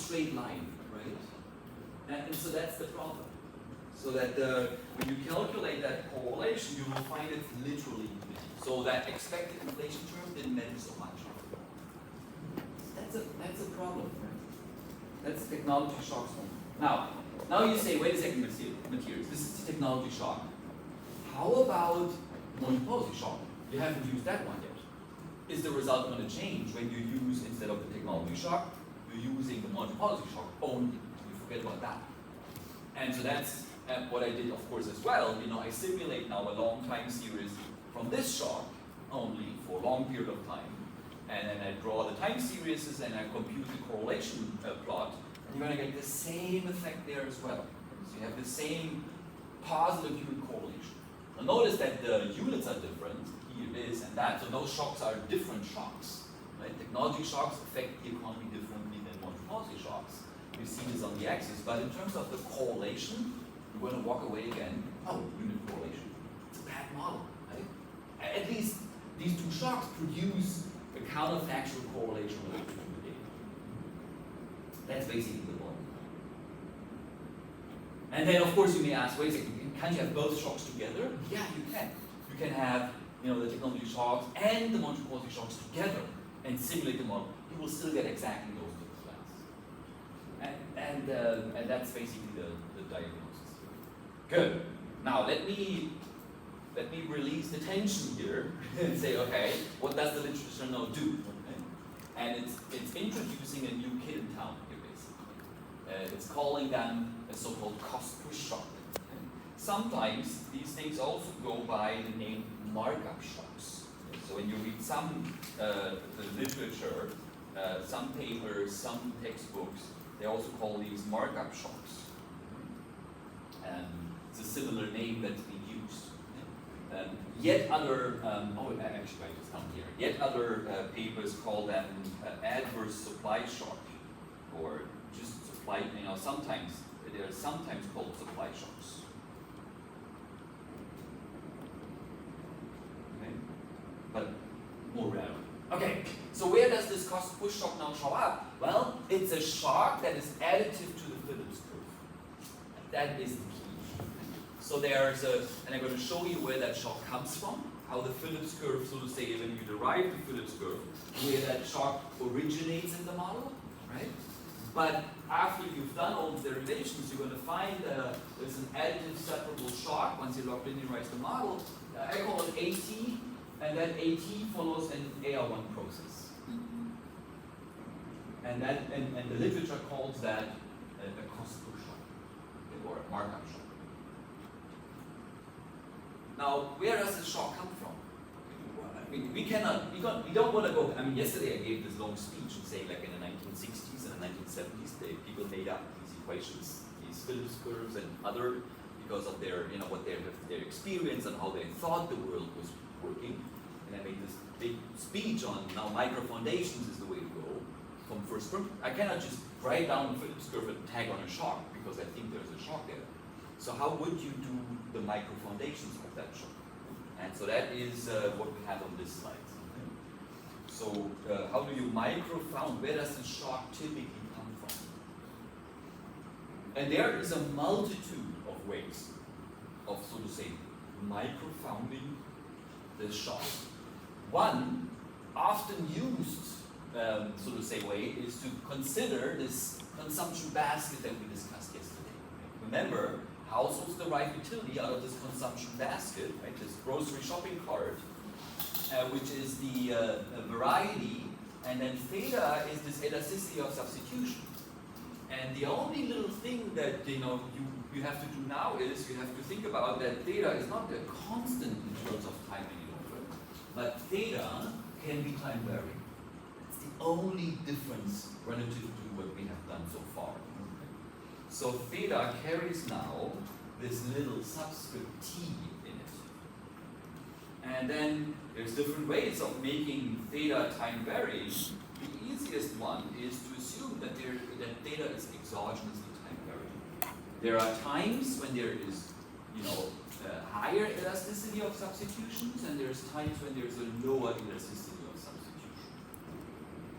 straight line, right? And so that's the problem. So that when you calculate that correlation, you will find it literally infinity. So that expected inflation term didn't matter so much. That's a problem. That's technology shocks. Now you say, wait a second, materials. This is the technology shock. How about Monty-Posey shock? You haven't used that one yet. Is the result going to change when you use, instead of the technology shock, you're using the Monty-Posey shock only? You forget about that. And so that's what I did, of course, as well. I simulate now a long time series from this shock only for a long period of time. And then I draw the time series and I compute the correlation plot. And you're going to get the same effect there as well. So you have the same positive unit correlation. Now notice that the units are different, here, this, and that. So those shocks are different shocks. Right? Technology shocks affect the economy differently than Monty-Posey shocks. We see this on the axis. But in terms of the correlation, you're going to walk away again. Oh, unit correlation. It's a bad model. Right? At least these two shocks produce a counterfactual correlation related to the data. That's basically the point. And then, of course, you may ask, wait a second, can't you have both shocks together? Yeah, you can. You can have the technology shocks and the Monty-Posey shocks together and simulate the model. You will still get exactly those two effects. And that's basically the diagnosis. Good. Now let me release the tension here and say, okay, what does the literature now do? Okay? And it's introducing a new kid in town here, basically. It's calling them a so-called cost-push shock. Okay? Sometimes these things also go by the name markup shocks. Okay? So when you read some the literature, some papers, some textbooks, they also call these markup shocks. It's a similar name that's been used. Yet other, actually I just come here. Yet other papers call them adverse supply shock, or just supply. Sometimes they are sometimes called supply shocks. Okay, but more rare. Okay, so where does this cost push shock now show up? Well, it's a shock that is additive to the Phillips curve. That is the key. So there's and I'm going to show you where that shock comes from, how the Phillips curve, so to say, when you derive the Phillips curve, where that shock originates in the model, right? But after you've done all the derivations, you're going to find there's an additive separable shock once you linearize the model. I call it AT, and that AT follows an AR1 process. And the literature calls that a cost push shock, or a markup shock. Now, where does the shock come from? I mean, we don't want to go. I mean, yesterday I gave this long speech and say, like in the 1960s and the 1970s, people made up these equations, these Phillips curves and other, because of their, what their experience and how they thought the world was working. And I made this big speech on now micro foundations is the way to go from first principle. I cannot just write down the Phillips curve and tag on a shock because I think there's a shock there. So how would you do the micro foundations of that shock? And so that is what we have on this slide. So how do you micro found? Where does the shock typically come from? And there is a multitude of ways of, so to say, micro founding the shock. One often used, so to say, way is to consider this consumption basket that we discussed yesterday. Remember, households derive utility out of this consumption basket, right? This grocery shopping cart, which is the variety, and then theta is this elasticity of substitution. And the only little thing that you have to do now is you have to think about that theta is not a constant in terms of time any longer, but theta can be time varying. It's the only difference relative to what we have done so far. So theta carries now this little subscript t in it. And then there's different ways of making theta time varying. The easiest one is to assume that theta is exogenously time varying. There are times when there is, higher elasticity of substitutions, and there's times when there's a lower elasticity of substitution.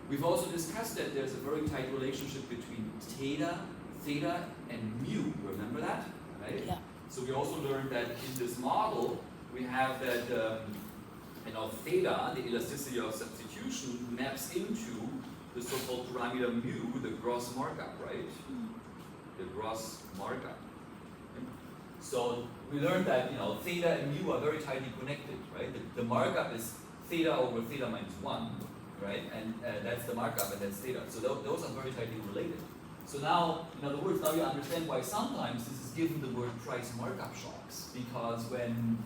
We've also discussed that there's a very tight relationship between theta, and mu. Remember that, right? Yeah. So we also learned that in this model, we have that theta, the elasticity of substitution, maps into the so-called parameter mu, the gross markup, right? The gross markup. So we learned that theta and mu are very tightly connected, right? The markup is theta over theta minus 1, right? And that's the markup, and that's theta. So those are very tightly related. So now, in other words, now you understand why sometimes this is given the word price markup shocks, because when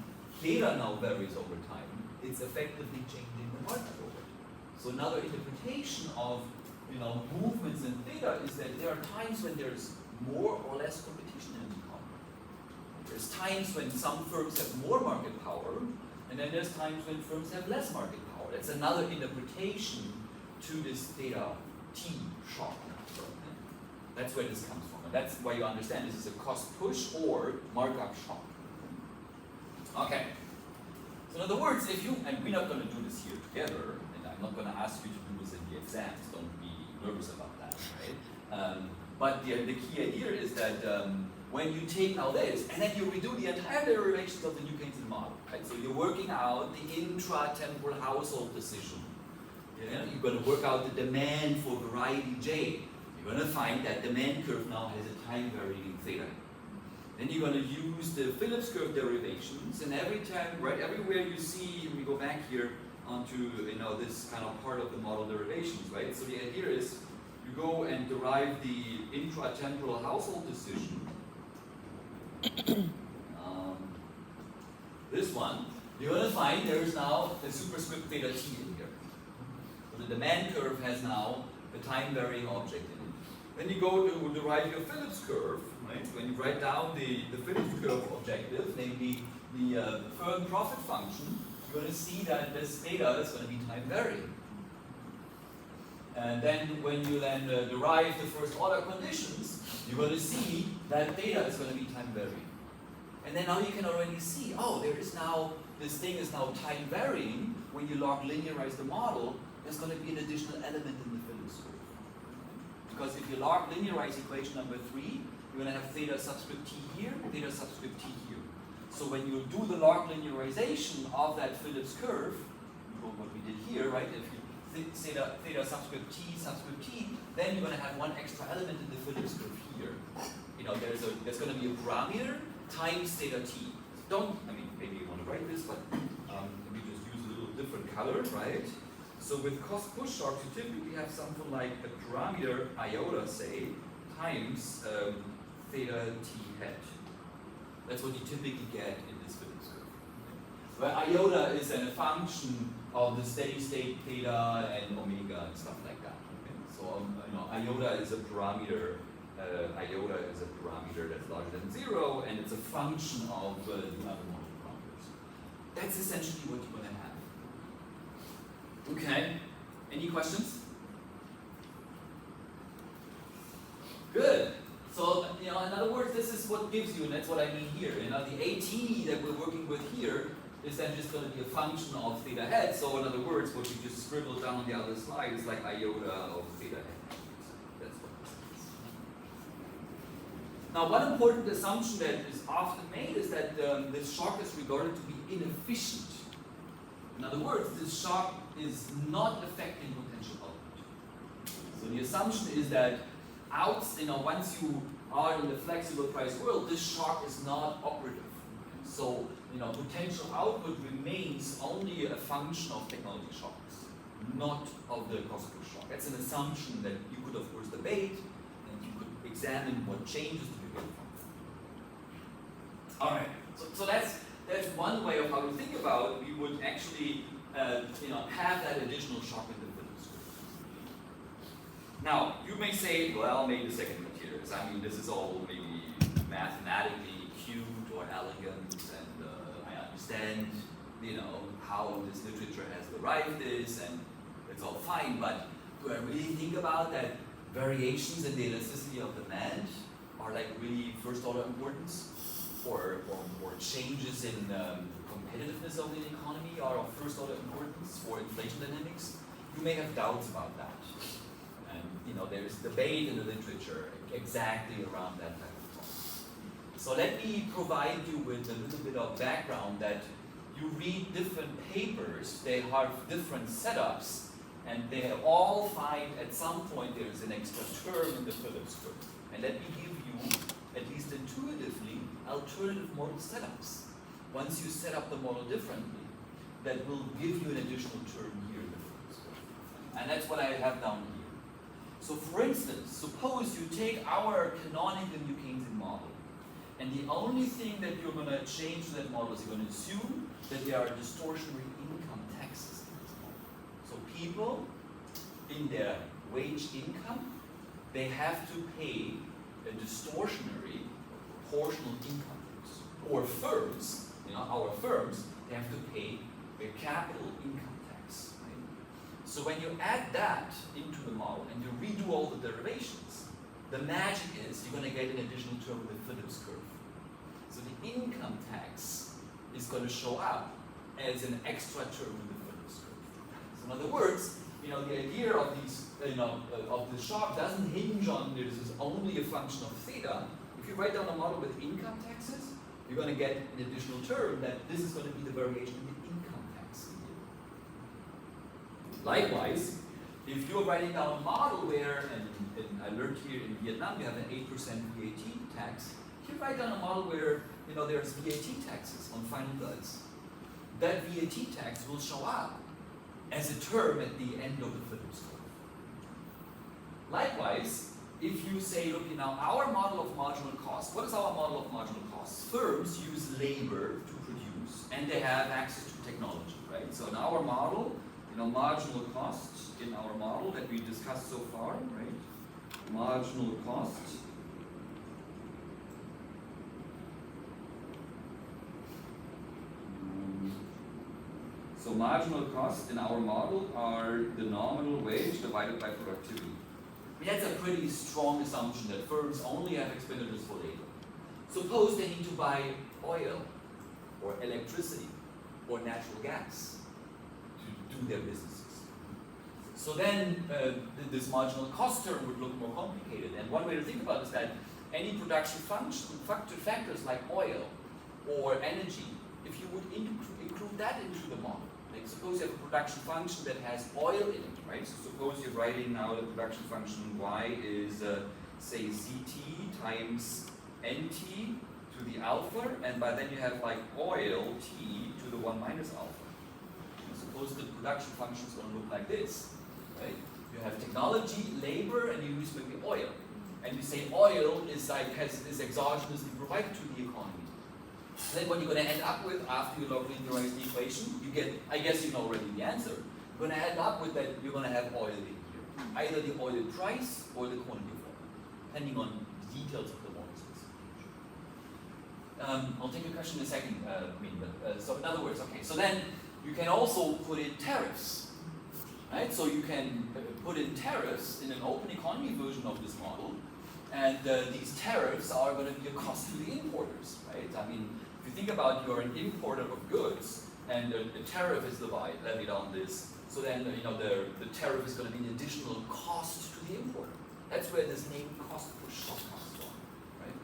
theta now varies over time, it's effectively changing the markup over time. So another interpretation of movements in theta is that there are times when there's more or less competition in the economy. There's times when some firms have more market power, and then there's times when firms have less market power. That's another interpretation to this theta T shock. That's where this comes from. And that's why you understand this is a cost push or markup shock. Okay. So in other words, and we're not going to do this here together, and I'm not going to ask you to do this in the exams, don't be nervous about that, right? But the key idea is that when you take now this, and then you redo the entire derivations of the New Keynesian model, right? So you're working out the intra-temporal household decision. You're going to work out the demand for variety J. You're going to find that demand curve now has a time varying theta. Then you're going to use the Phillips curve derivations, and every time, right, everywhere you see, we go back here onto this kind of part of the model derivations, right? So the idea is you go and derive the intra-temporal household decision. This one, you're going to find there's now a superscript theta t in here. So the demand curve has now a time varying object in it. Then you go to derive your Phillips curve, right? When you write down the Phillips curve objective, namely the firm profit function, you're going to see that this theta is going to be time varying. And then when you derive the first order conditions, you're going to see that theta is going to be time varying. And then now you can already see, this thing is now time varying. When you log linearize the model, there's going to be an additional element in the Phillips curve. Because if you log linearize equation number 3, you're going to have theta subscript t here, theta subscript t here. So when you do the log linearization of that Phillips curve, what we did here, right? If you theta subscript t, then you're going to have one extra element in the Phillips curve here. There's going to be a parameter times theta t. Maybe you want to write this, but we just use a little different color, right? So with cost push shocks, you typically have something like a parameter iota, say, times theta t hat. That's what you typically get in this Phillips curve. Where iota is then a function of the steady state theta and omega and stuff like that. Okay? So iota is a parameter. Iota is a parameter that's larger than 0, and it's a function of the other model parameters. That's essentially what you're going to have. Okay. Any questions? Good. So, in other words, this is what gives you, and that's what I mean here. The AT that we're working with here is then just going to be a function of theta hat. So, in other words, what you just scribbled down on the other slide is like iota of theta hat. That's what this is. Now, one important assumption that is often made is that this shock is regarded to be inefficient. In other words, this shock is not affecting potential output. So the assumption is that once you are in the flexible price world, this shock is not operative. So potential output remains only a function of technology shocks, not of the cost push shock. That's an assumption that you could of course debate, and you could examine what changes to be built from. All right. So that's one way of how to think about it. We would actually have that additional shock in the Phillips curve. Now, you may say, well, maybe the second materials. This is all maybe mathematically cute or elegant, and I understand, how this literature has derived this, and it's all fine, but do I really think about that variations in the elasticity of demand are like really first order importance? Or changes in competitiveness of the economy are of first order importance for inflation dynamics? you may have doubts about that. And there is debate in the literature exactly around that type of problem. So let me provide you with a little bit of background that you read different papers, they have different setups, and they all find at some point there is an extra term in the Phillips curve. And let me give you, at least intuitively, alternative model setups. Once you set up the model differently, that will give you an additional term here in the Phillips curve. And that's what I have down here. So for instance, suppose you take our canonical New Keynesian model, and the only thing that you're going to change to that model is you're going to assume that there are distortionary income taxes in this model. So people, in their wage income, they have to pay a distortionary proportional income tax. Or firms, our firms, they have to pay a capital income tax. Right? So when you add that into the model and you redo all the derivations, the magic is you're going to get an additional term with the Phillips curve. So the income tax is going to show up as an extra term in the Phillips curve. So in other words, the idea of these, of the shock doesn't hinge on this is only a function of theta. If you write down a model with income taxes, you're going to get an additional term that this is going to be the variation in the income tax. Likewise, if you're writing down a model where, and I learned here in Vietnam, you have an 8% VAT tax. If you write down a model where there's VAT taxes on final goods, that VAT tax will show up as a term at the end of the Phillips curve. Likewise, if you say, look, our model of marginal cost, what is our model of marginal cost? Firms use labor to produce, and they have access to technology, right? So in our model, marginal cost in our model that we discussed so far, right? Marginal cost. So marginal costs in our model are the nominal wage divided by productivity. That's a pretty strong assumption that firms only have expenditures for labor. Suppose they need to buy oil or electricity or natural gas to do their businesses. So then this marginal cost term would look more complicated. And one way to think about it is that any production factors like oil or energy, if you would include that into the model, like suppose you have a production function that has oil in it, right? So suppose you're writing now the production function y is, say, zt times nt to the alpha, and by then you have like oil t to the 1 minus alpha. And suppose the production function is going to look like this, right? You have technology, labor, and you use maybe oil. And you say oil is exogenously provided to the economy. Then what you're going to end up with after you log linearize the equation, you get, I guess you know already the answer. You're going to end up with that you're going to have oil in here. Either the oil price or the quantity of oil, depending on the details of the model specification. I'll take your question in a second, so in other words, okay, so then you can also put in tariffs, right? So you can put in tariffs in an open economy version of this model, and these tariffs are going to be a cost to the importers, right? I mean, if you think about you're an importer of goods, and the tariff is levied on this, so then the tariff is going to be an additional cost to the importer. That's where this name cost push shock comes from, right?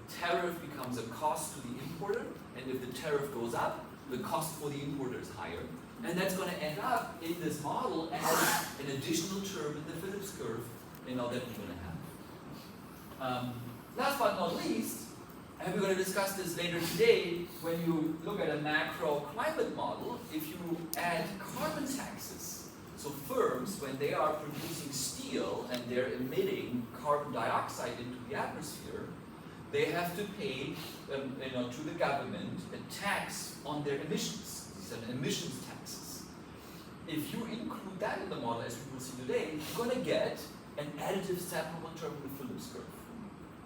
The tariff becomes a cost to the importer, and if the tariff goes up, the cost for the importer is higher. And that's going to end up in this model as an additional term in the Phillips curve, that we're going to have. Last but not least, and we're going to discuss this later today, when you look at a macro climate model, if you add carbon taxes, so firms, when they are producing steel and they're emitting carbon dioxide into the atmosphere, they have to pay to the government a tax on their emissions. These are emissions taxes. If you include that in the model, as we will see today, you're going to get an additive separable term in the Phillips curve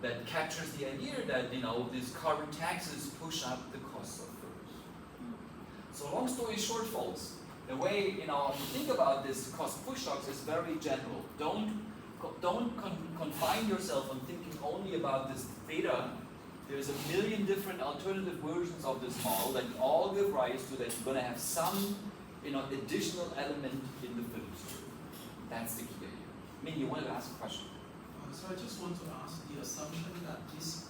that captures the idea that these carbon taxes push up the cost of firms. So long story short, folks, the way to think about this cost push shocks is very general. Don't confine yourself on thinking only about this theta. There's a million different alternative versions of this model that all give rise to that you're going to have some additional element in the Phillips curve. That's the key idea. Min, you wanted to ask a question? So I just want to ask the assumption that this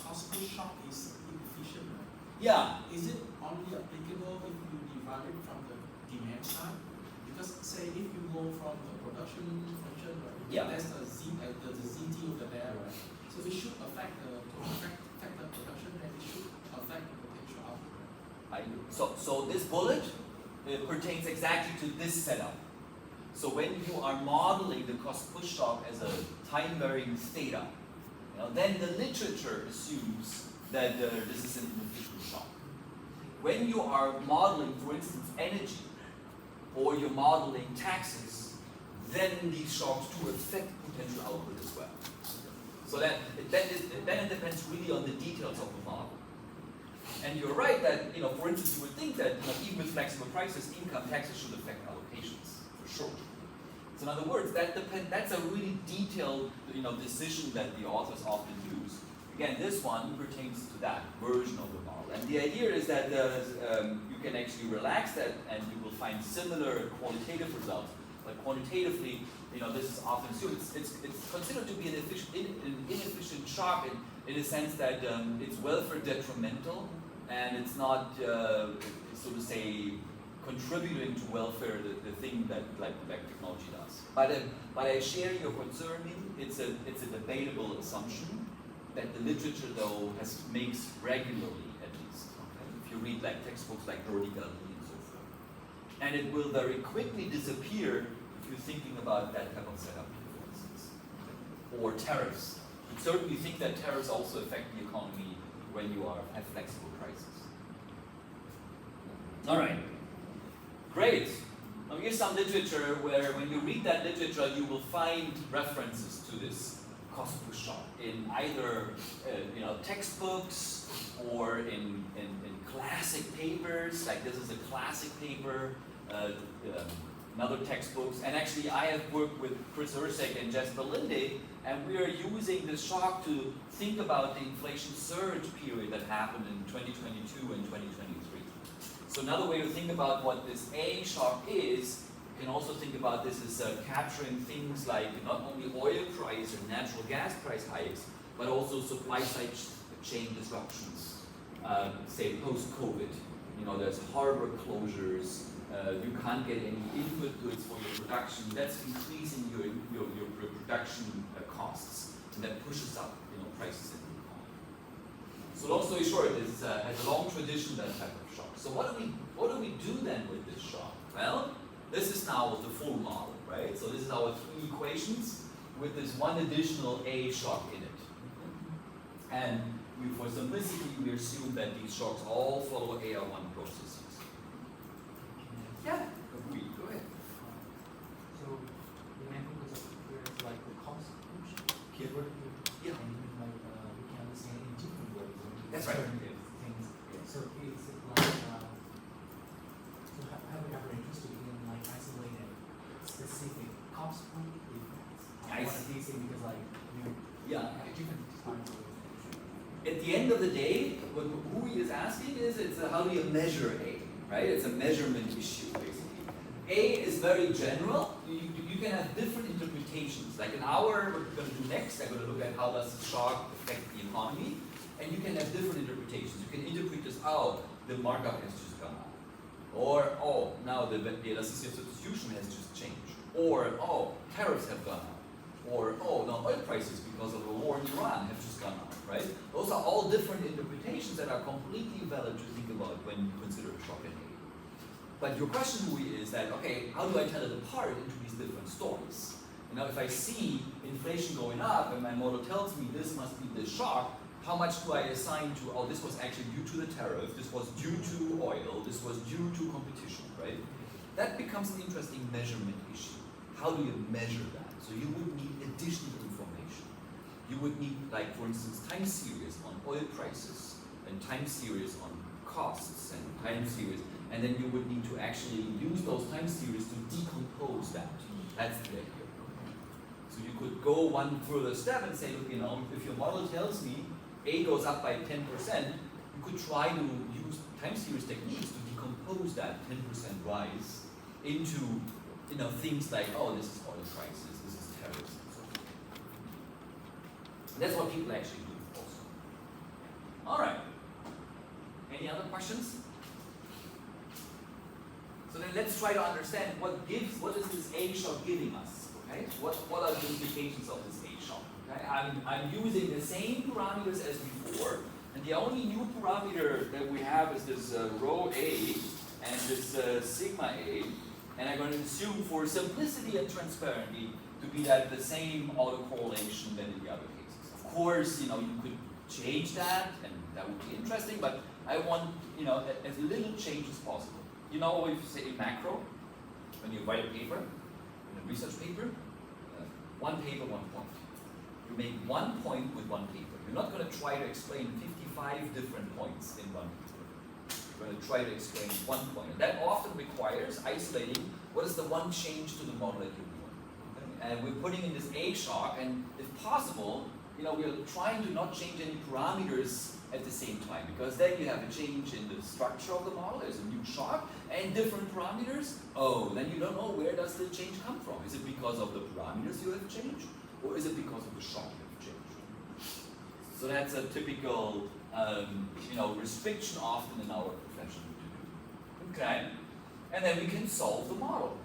cost push shock is inefficient, right? Yeah. Is it only applicable if you divide it from the demand side? Because say if you go from the production function, right? Yeah. That's the ZT over there, right? So it should affect the production and it should affect the potential output. Right? So this bullet pertains exactly to this setup. So when you are modeling the cost push shock as a time varying theta, then the literature assumes that this is an inefficient shock. When you are modeling, for instance, energy, or you're modeling taxes, then these shocks do affect potential output as well. So then it depends really on the details of the model. And you're right that, for instance, you would think that even with flexible prices, income taxes should affect allocations, for sure. So in other words, that's a really detailed decision that the authors often use. Again, this one pertains to that version of the model. And the idea is that you can actually relax that and you will find similar qualitative results. But quantitatively, this is often assumed. It's considered to be an inefficient shock in a sense that it's welfare detrimental and it's not, so to say, contributing to welfare, the thing that like technology does. But I share your concern. It's a debatable assumption that the literature though makes regularly at least. Okay? If you read like textbooks like Brody-Galli and so forth, and it will very quickly disappear if you're thinking about that type of setup, for instance, or tariffs. You certainly think that tariffs also affect the economy when you have flexible prices. All right. Great. Now here's some literature where when you read that literature, you will find references to this cost push shock in either textbooks or in classic papers. Like this is a classic paper, another textbooks. And actually, I have worked with Chris Ursek and Jesper Linde, and we are using this shock to think about the inflation surge period that happened in 2022 and 2023. So another way to think about what this A shock is, you can also think about this as capturing things like not only oil price and natural gas price hikes, but also supply side chain disruptions. Say post-COVID, there's harbor closures, you can't get any input goods for your production. That's increasing your production costs, and that pushes up prices in the economy. So long story short, it has a long tradition, that type of shock. So what do we do then with this shock? Well, this is now the full model, right? So this is our three equations with this one additional A shock in it. And for simplicity, we assume that these shocks all follow AR1 processes. Yeah, agreed. Go ahead. So the main focus of here is like the cost function. Keyword. Yeah. And even like we can understand in different ways. That's right. Things. Yes. So it's like so have we ever interested in like isolating specific cost point effects? I One of these things because like Yeah. at different times. At the end of the day, what Hui is asking is, how do you measure A, right? It's a measurement issue, basically. A is very general. You can have different interpretations. Like in what we're going to do next, I'm going to look at how does the shock affect the economy, and you can have different interpretations. You can interpret this, the markup has just gone up. Or, now the elasticity of substitution has just changed. Or, tariffs have gone up. Or, now oil prices because of the war in Iran have just gone up, right? Those are all different interpretations that are completely valid to think about when you consider a shock in A. But your question, Louis, is that, okay, how do I tell it apart into these different stories? If I see inflation going up and my model tells me this must be the shock, how much do I assign to, this was actually due to the tariff, this was due to oil, this was due to competition, right? That becomes an interesting measurement issue. How do you measure that? So you would need additional information. You would need, like, for instance, time series on oil prices, and time series on costs, and time series, and then you would need to actually use those time series to decompose that. That's the idea. So you could go one further step and say, look, if your model tells me A goes up by 10%, you could try to use time series techniques to decompose that 10% rise into things like, oh, this is oil crisis, this is terrorism, and so forth. That's what people actually do also. All right. Any other questions? So then let's try to understand what is this A shock giving us? Okay? What are the implications of this A shock? Okay? I'm using the same parameters as before, and the only new parameter that we have is this rho A and this sigma A, and I'm going to assume for simplicity and transparency to be that the same autocorrelation than in the other cases. Of course, you could change that, and that would be interesting, but I want, as little change as possible. If you say in macro, when you write a paper, in a research paper, one paper, one point. You make one point with one paper. You're not going to try to explain 55 different points in one paper. You're going to try to explain one point. And that often requires isolating what is the one change to the model that you're doing. Okay? And we're putting in this A shock, and if possible, we're trying to not change any parameters at the same time, because then you have a change in the structure of the model, there's a new shock, and different parameters. Oh, then you don't know where does the change come from. Is it because of the parameters you have changed, or is it because of the shock you have changed? So that's a typical, restriction often in our profession to do. Okay, and then we can solve the model.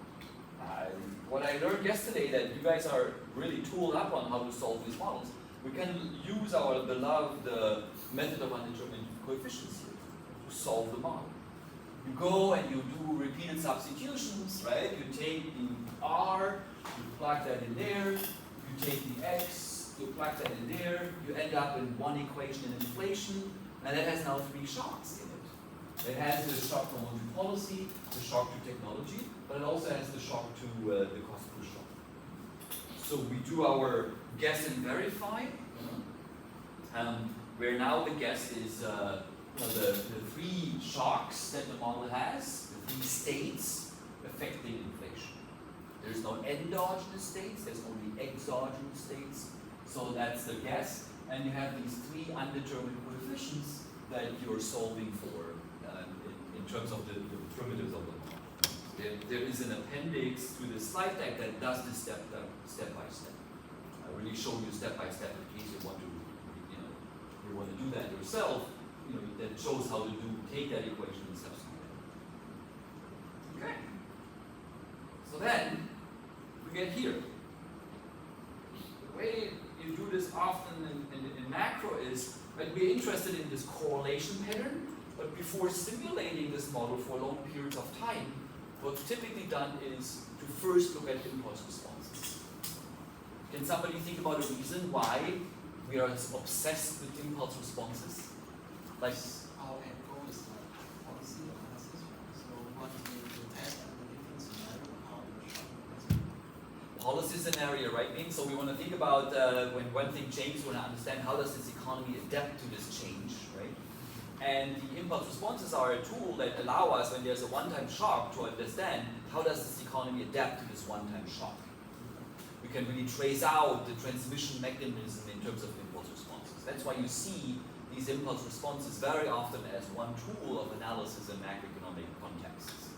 What I learned yesterday, that you guys are really tooled up on how to solve these models. We can use our beloved method of undetermined coefficients here to solve the model. You go and you do repeated substitutions, right? You take the R, you plug that in there, you take the X, you plug that in there, you end up in one equation in inflation, and that has now three shocks in it. It has the shock to monetary policy, the shock to technology, but it also has the shock to the cost push shock. So we do our guess and verify, where now the guess is the three shocks that the model has, the three states affecting inflation. There's no endogenous states, there's only exogenous states. So that's the guess, and you have these three undetermined coefficients that you're solving for in terms of the primitives of the model. There is an appendix to the slide deck that does this step by step. I really show you step by step in case you want to do that yourself. That shows how to take that equation and substitute it. Okay. So then we get here. The way you do this often in macro is that we're interested in this correlation pattern, but before simulating this model for long periods of time, what's typically done is to first look at impulse responses. Can somebody think about a reason why we are obsessed with impulse responses? Like our end goal is like policy analysis, right? So what we test under different scenario, how the shock will. Policy scenario, right? So we want to think about when one thing changes, we want to understand how does this economy adapt to this change, right? And the impulse responses are a tool that allow us, when there's a one-time shock, to understand how does this economy adapt to this one-time shock. We can really trace out the transmission mechanism in terms of impulse responses. That's why you see these impulse responses very often as one tool of analysis in macroeconomic contexts.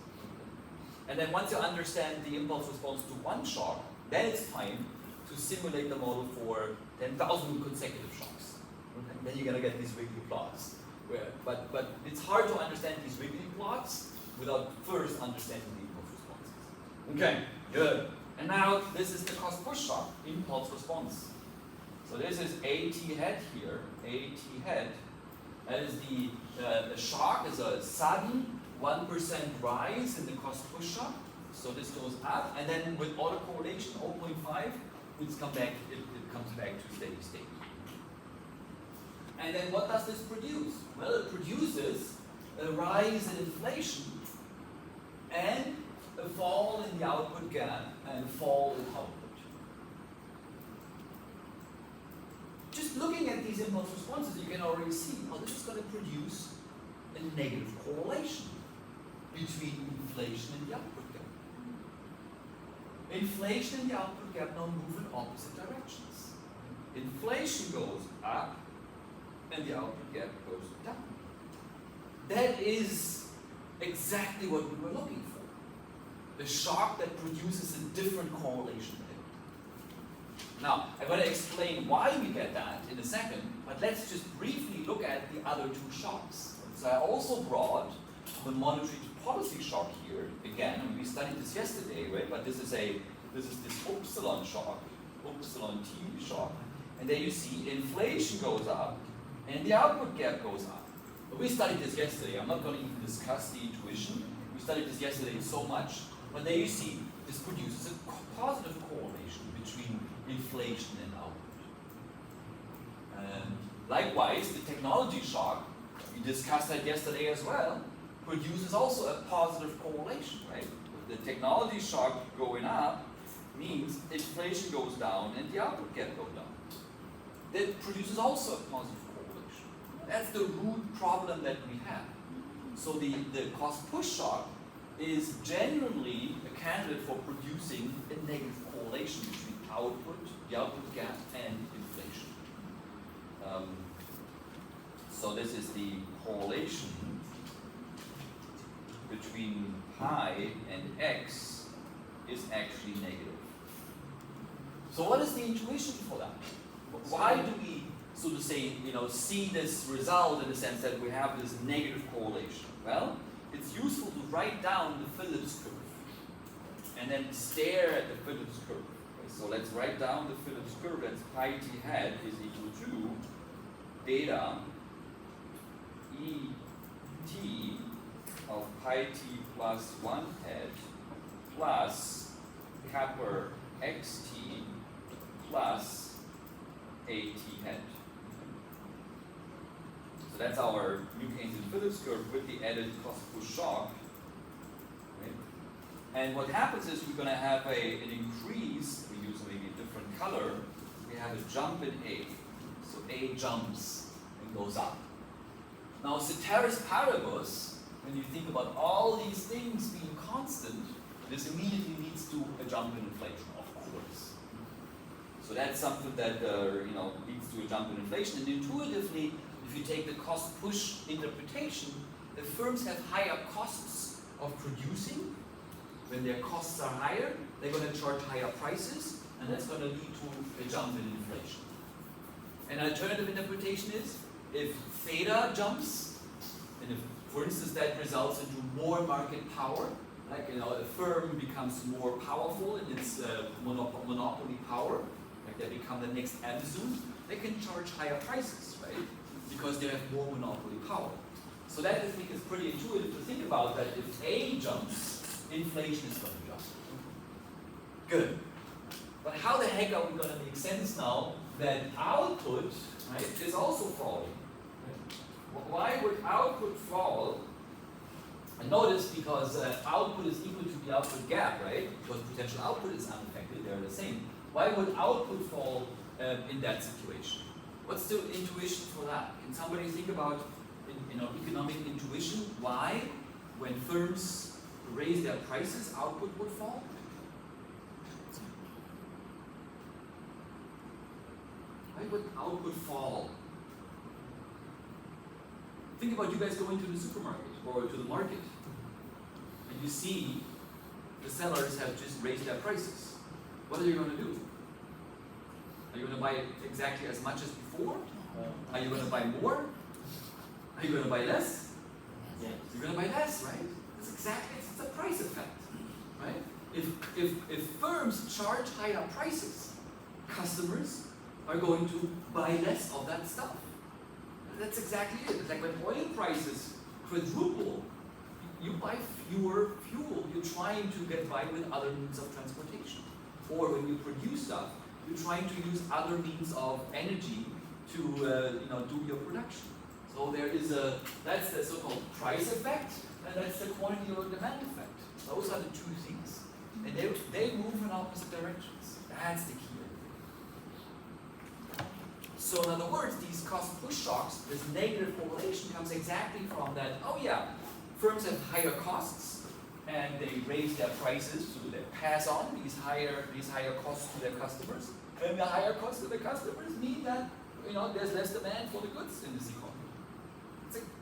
And then once you understand the impulse response to one shock, then it's time to simulate the model for 10,000 consecutive shocks. Okay? Then you're going to get these wiggly plots. But it's hard to understand these wiggly plots without first understanding the impulse responses. Okay, good. And now this is the cost push shock impulse response. So this is AT head here, AT head. That is the shock is a sudden 1% rise in the cost push shock. So this goes up, and then with autocorrelation 0.5, it comes back to steady state. And then what does this produce? Well, it produces a rise in inflation and a fall in the output gap and a fall in output. Just looking at these impulse responses, you can already see how this is going to produce a negative correlation between inflation and the output gap. Inflation and the output gap now move in opposite directions. Inflation goes up and the output gap goes down. That is exactly what we were looking for. the shock that produces a different correlation there. Now, I'm going to explain why we get that in a second, but let's just briefly look at the other two shocks. So I also brought the monetary policy shock here again, and we studied this yesterday, right? But this is this upsilon shock, upsilon T shock, and there you see inflation goes up and the output gap goes up. But we studied this yesterday. I'm not going to even discuss the intuition. We studied this yesterday so much, but there you see this produces a positive correlation between inflation and output. Likewise, the technology shock, we discussed that yesterday as well, produces also a positive correlation, right? The technology shock going up means inflation goes down and the output gap goes down. That produces also a positive correlation. That's the root problem that we have. So the cost push shock is genuinely a candidate for producing a negative correlation between output, the output gap, and inflation. So this is the correlation between pi and x is actually negative. So what is the intuition for that? Why do we, so to say, see this result in the sense that we have this negative correlation? Well, it's useful to write down the Phillips curve and then stare at the Phillips curve. Okay, so let's write down the Phillips curve. That's pi t hat is equal to beta e t of pi t plus 1 hat plus kappa xt plus a t hat. So that's our New Keynesian-Phillips curve with the added cost push shock. Right? And what happens is we're going to have an increase. We use maybe a different color. We have a jump in A. So A jumps and goes up. Now, ceteris paribus, when you think about all these things being constant, this immediately leads to a jump in inflation, of course. So that's something that leads to a jump in inflation. And intuitively, if you take the cost push interpretation, the firms have higher costs of producing. When their costs are higher, they're going to charge higher prices, and that's going to lead to a jump in inflation. An alternative interpretation is if theta jumps, and if, for instance, that results into more market power, like a firm becomes more powerful in its monopoly power, like they become the next Amazon, they can charge higher prices, right? Because they have more monopoly power. So that I think is pretty intuitive to think about, that if A jumps, inflation is going to jump. Good. But how the heck are we going to make sense now that output, right, is also falling? Right? Why would output fall? And notice, because output is equal to the output gap, right? Because potential output is unaffected, they're the same. Why would output fall in that situation? What's the intuition for that? Can somebody think about economic intuition? Why, when firms raise their prices, output would fall? Why would output fall? Think about you guys going to the supermarket or to the market, and you see the sellers have just raised their prices. What are you going to do? Are you going to buy exactly as much as before? Are you going to buy more? Are you going to buy less? Yes. You're going to buy less, right? It's a price effect, right? If firms charge higher prices, customers are going to buy less of that stuff. That's exactly it. It's like when oil prices quadruple, you buy fewer fuel. You're trying to get by with other means of transportation. Or when you produce stuff, you're trying to use other means of energy to do your production. So that's the so-called price effect, and that's the quantity or demand effect. Those are the two things. And they move in opposite directions. That's the key. So in other words, these cost push shocks, this negative correlation comes exactly from that, oh yeah, firms have higher costs and they raise their prices, so they pass on these higher costs to their customers. And the higher costs to the customers mean that there's less demand for the goods in this economy.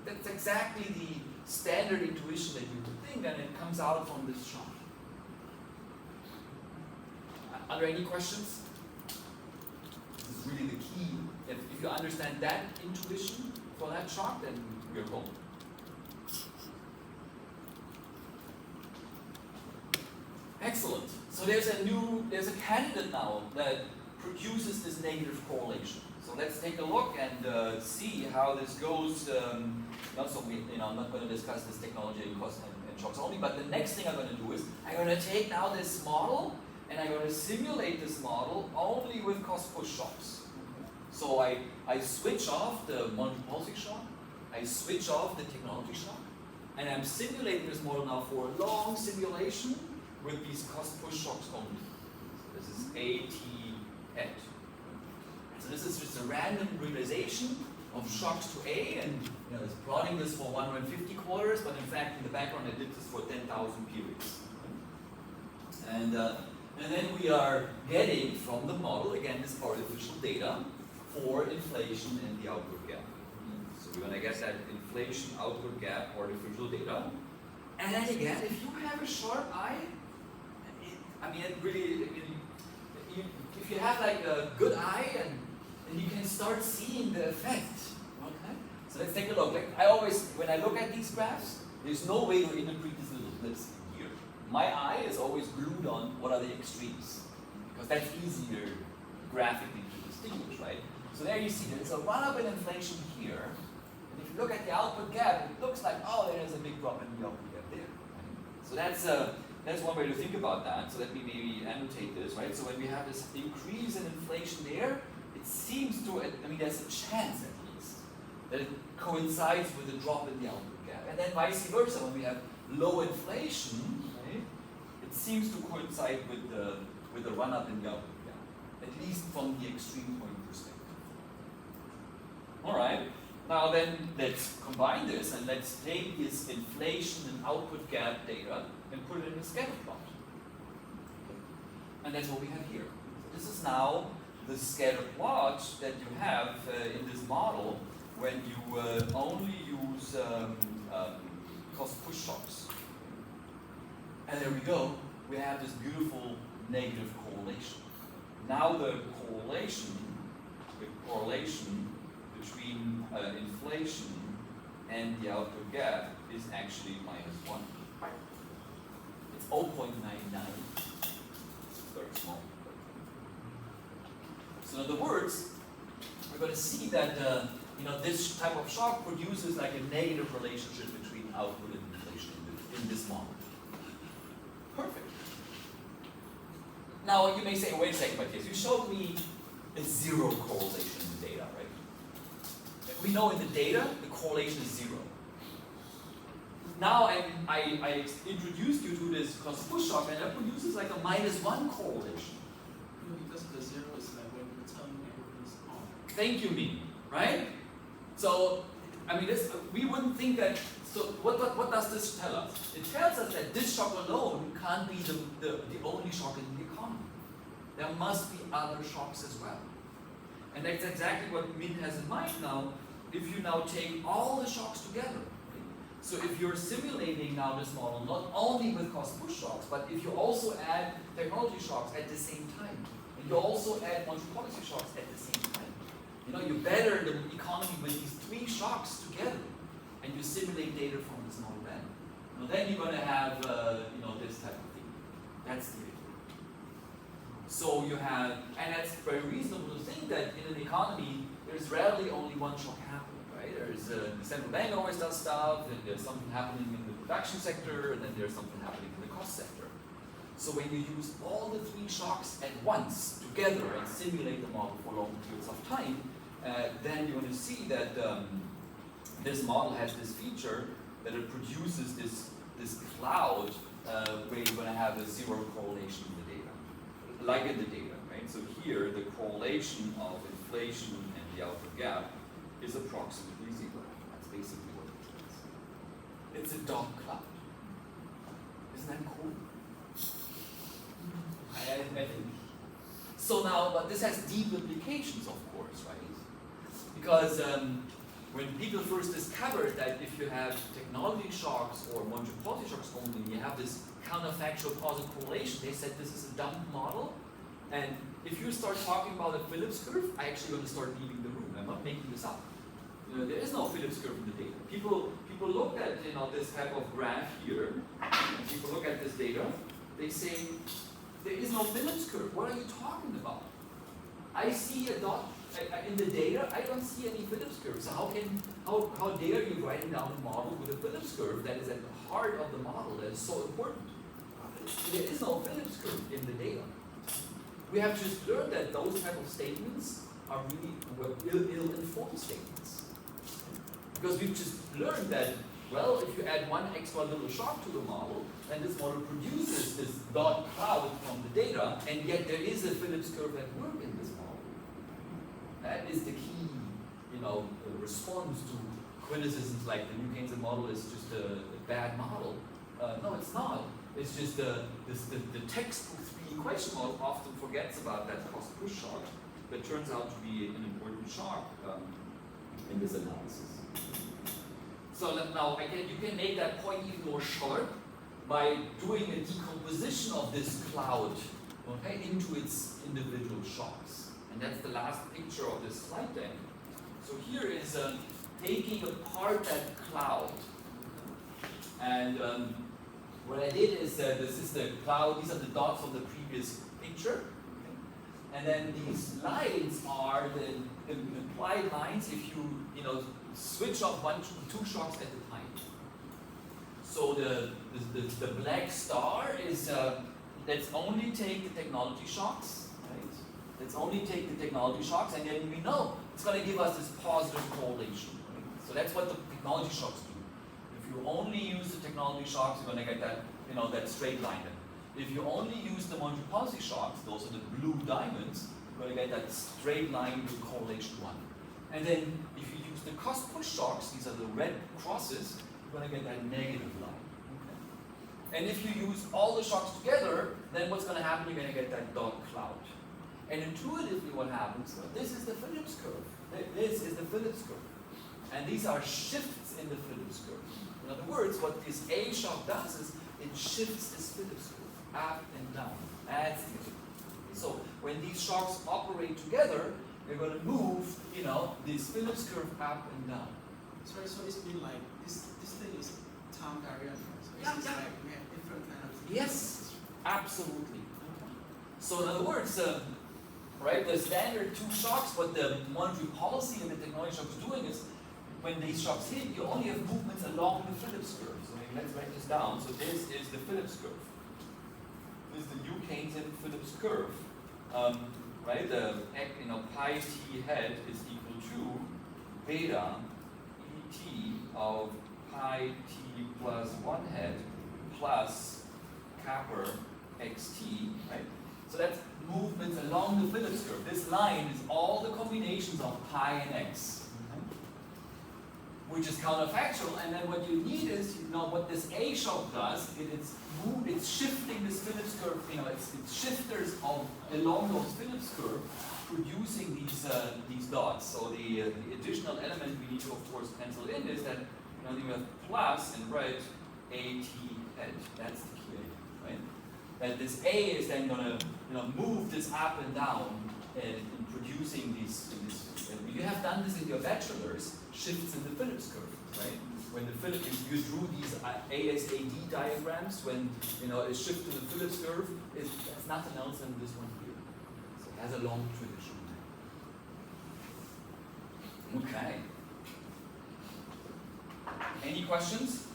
That's exactly the standard intuition that you would think, and it comes out from this shock. Are there any questions? This is really the key. If you understand that intuition for that shock, then we're home. Excellent. So there's a candidate now that produces this negative correlation. So let's take a look and see how this goes. I'm not going to discuss this technology in cost and shocks only, but the next thing I'm going to do is I'm going to take now this model and I'm going to simulate this model only with cost push shocks. So I switch off the Monty-Pulsic shock, I switch off the technology shock, and I'm simulating this model now for a long simulation with these cost push shocks only. So this is AT head. So this is just a random realization of shocks to A, and it's plotting this for 150 quarters, but in fact in the background I did this for 10,000 periods. And then we are getting from the model, again, this artificial data for inflation and the output gap. So we're going to get that inflation output gap artificial data. And then again, if you have a sharp eye, if you have like a good eye and you can start seeing the effect. Okay? So let's take a look. When I look at these graphs, there's no way to interpret these little blips here. My eye is always glued on what are the extremes, because that's easier graphically to distinguish, right? So there you see there's a run-up in inflation here, and if you look at the output gap, it looks like, oh, there's a big drop in the output gap there. Right? So that's one way to think about that. So let me maybe annotate this, right? So when we have this increase in inflation there, it seems to, there's a chance at least that it coincides with a drop in the output gap. And then vice versa, when we have low inflation, right, it seems to coincide with the run-up in the output gap, at least from the extreme point perspective. All right, now then let's combine this and let's take this inflation and output gap data and put it in a scatter plot. And that's what we have here. So this is now the scatter plot that you have in this model when you only use cost push shocks. And there we go. We have this beautiful negative correlation. Now the correlation between inflation and the output gap is actually -1. It's 0.99. It's very small. So in other words, we're going to see that this type of shock produces like a negative relationship between output and inflation in this model. Perfect. Now you may say, wait a second, Matthias, you showed me a zero correlation in the data, right? We know in the data the correlation is 0. Now I introduced you to this cost push shock, and that produces like a -1 correlation. Because the 0 is like when the term is on. Thank you, Min, right? So, we wouldn't think that. So, what does this tell us? It tells us that this shock alone can't be the only shock in the economy. There must be other shocks as well. And that's exactly what Min has in mind now. If you now take all the shocks together, so if you're simulating now this model not only with cost push shocks, but if you also add technology shocks at the same time, and you also add monetary policy shocks at the same time, you better the economy with these 3 shocks together, and you simulate data from this model then you're going to have this type of thing. That's the idea. So you have, and that's very reasonable to think that in an economy there's rarely only one shock happening, right? There's the central bank always does stuff, and there's something happening in the production sector, and then there's something happening in the cost sector. So when you use all the 3 shocks at once together and simulate the model for long periods of time, then you're going to see that this model has this feature that it produces this cloud where you're going to have a 0 correlation in the data, like in the data, right? So here the correlation of inflation and the output gap is approximately 0. That's basically what it is. It's a dot cloud. Isn't that cool? I think. So now, but this has deep implications, of course, right? Because when people first discovered that if you have technology shocks or monetary policy shocks only, you have this counterfactual positive correlation, they said this is a dumb model, And if you start talking about a Phillips curve, I actually going to start leaving the room. I'm not making this up. There is no Phillips curve in the data. People look at this type of graph here, and people look at this data, they say, there is no Phillips curve. What are you talking about? I see a dot in the data, I don't see any Phillips curve. So how dare you write down a model with a Phillips curve that is at the heart of the model that is so important? There is no Phillips curve in the data. We have just learned that those type of statements are really ill-informed statements. Because we've just learned that, well, if you add one extra little shock to the model, then this model produces this dot cloud from the data, and yet there is a Phillips curve at work in this model. That is the key, response to criticisms like the New Keynesian model is just a bad model. No, it's not. It's just the textbook 3 question model often forgets about that cost-push shock, that turns out to be an important shock in this analysis. So now again, you can make that point even more sharp by doing a decomposition of this cloud, okay, into its individual shocks. And that's the last picture of this slide deck. So here is taking apart that cloud. And what I did is this is the cloud, these are the dots of the previous picture. Okay? And then these lines are the implied lines if you switch off two shocks at a time. So the black star is let's only take the technology shocks, right? Let's only take the technology shocks, and then we know it's going to give us this positive correlation. Right? So that's what the technology shocks do. If you only use the technology shocks, you're going to get that that straight line. If you only use the Monge-Ponzi shocks, those are the blue diamonds, you're going to get that straight line with correlation 1. And then if you use the cost-push shocks, these are the red crosses, you're going to get that negative line. Okay? And if you use all the shocks together, then what's going to happen? You're going to get that dot cloud. And intuitively what happens, this is the Phillips curve. This is the Phillips curve. And these are shifts in the Phillips curve. In other words, what this A shock does is it shifts this Phillips curve up and down, adds to it. So when these shocks operate together, they're going to move, this Phillips curve up and down. Sorry, so it's been like this thing is time variant. So it's like we have different kind of. Yes, absolutely. So in other words, right, the standard 2 shocks, what the monetary policy and the technology shock is doing is, when these shocks hit, you only have movements along the Phillips curve. So let's write this down. So this is the Phillips curve. This is the New Keynesian Phillips curve. Right, the pi t head is equal to beta et of pi t plus 1 head plus kappa xt, right? So that's movements along the Phillips curve. This line is all the combinations of pi and x, which is counterfactual. And then what you need is, what this A shock does, it's shifting this Phillips curve, it's shifters along those Phillips curve, producing these dots. So the additional element we need to, of course, pencil in is that you have plus in red AT head. That's the key, right? That this A is then going to move this up and down in producing these. You have done this in your bachelor's, shifts in the Phillips curve, right? When you drew these ASAD diagrams, when a shift to the Phillips curve, it's nothing else than this one here. So it has a long tradition. Okay. Any questions?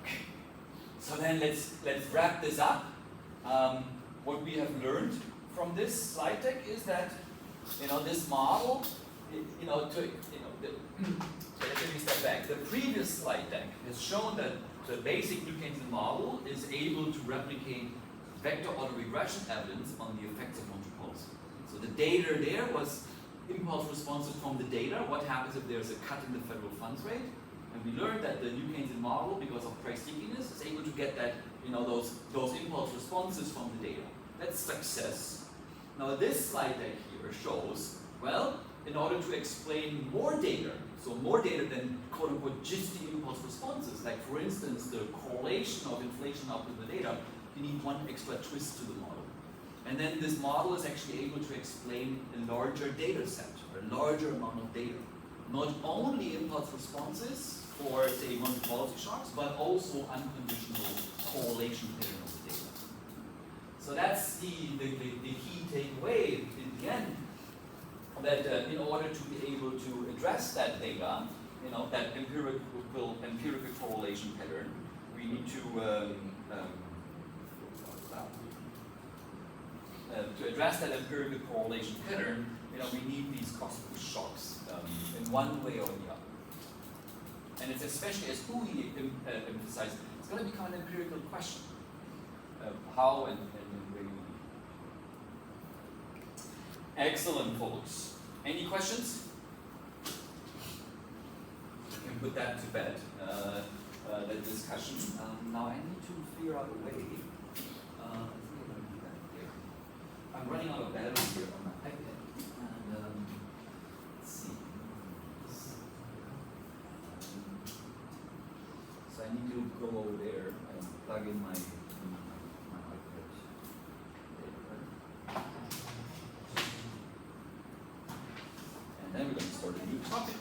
Okay. So then let's wrap this up. What we have learned from this slide deck is that this model, let me step back. The previous slide deck has shown that the basic New Keynesian model is able to replicate vector autoregression evidence on the effects of monetary policy. So the data there was impulse responses from the data. What happens if there's a cut in the federal funds rate? And we learned that the New Keynesian model, because of price stickiness, is able to get that, those impulse responses from the data. That's success. Now this slide deck here shows, well, in order to explain more data, so more data than quote-unquote just the impulse responses, like for instance the correlation of inflation up with the data, you need one extra twist to the model. And then this model is actually able to explain a larger data set, or a larger amount of data. Not only impulse responses for, say, multi-quality shocks, but also unconditional correlation pattern of the data. So that's the key takeaway in the end, that in order to be able to address that data, that empirical correlation pattern, we need to address that empirical correlation pattern, we need these cosmic shocks in one way or the other. And it's especially, as Huey emphasized, it's going to become an empirical question. How and where you need. Excellent, folks. Any questions? You can put that to bed, the discussion. Now I need to figure out a way. I think I'm going to do that here. I'm running out of battery here on my iPad. And let's see. So I need to go over there and plug in my iPad. And then we're going to start a new topic.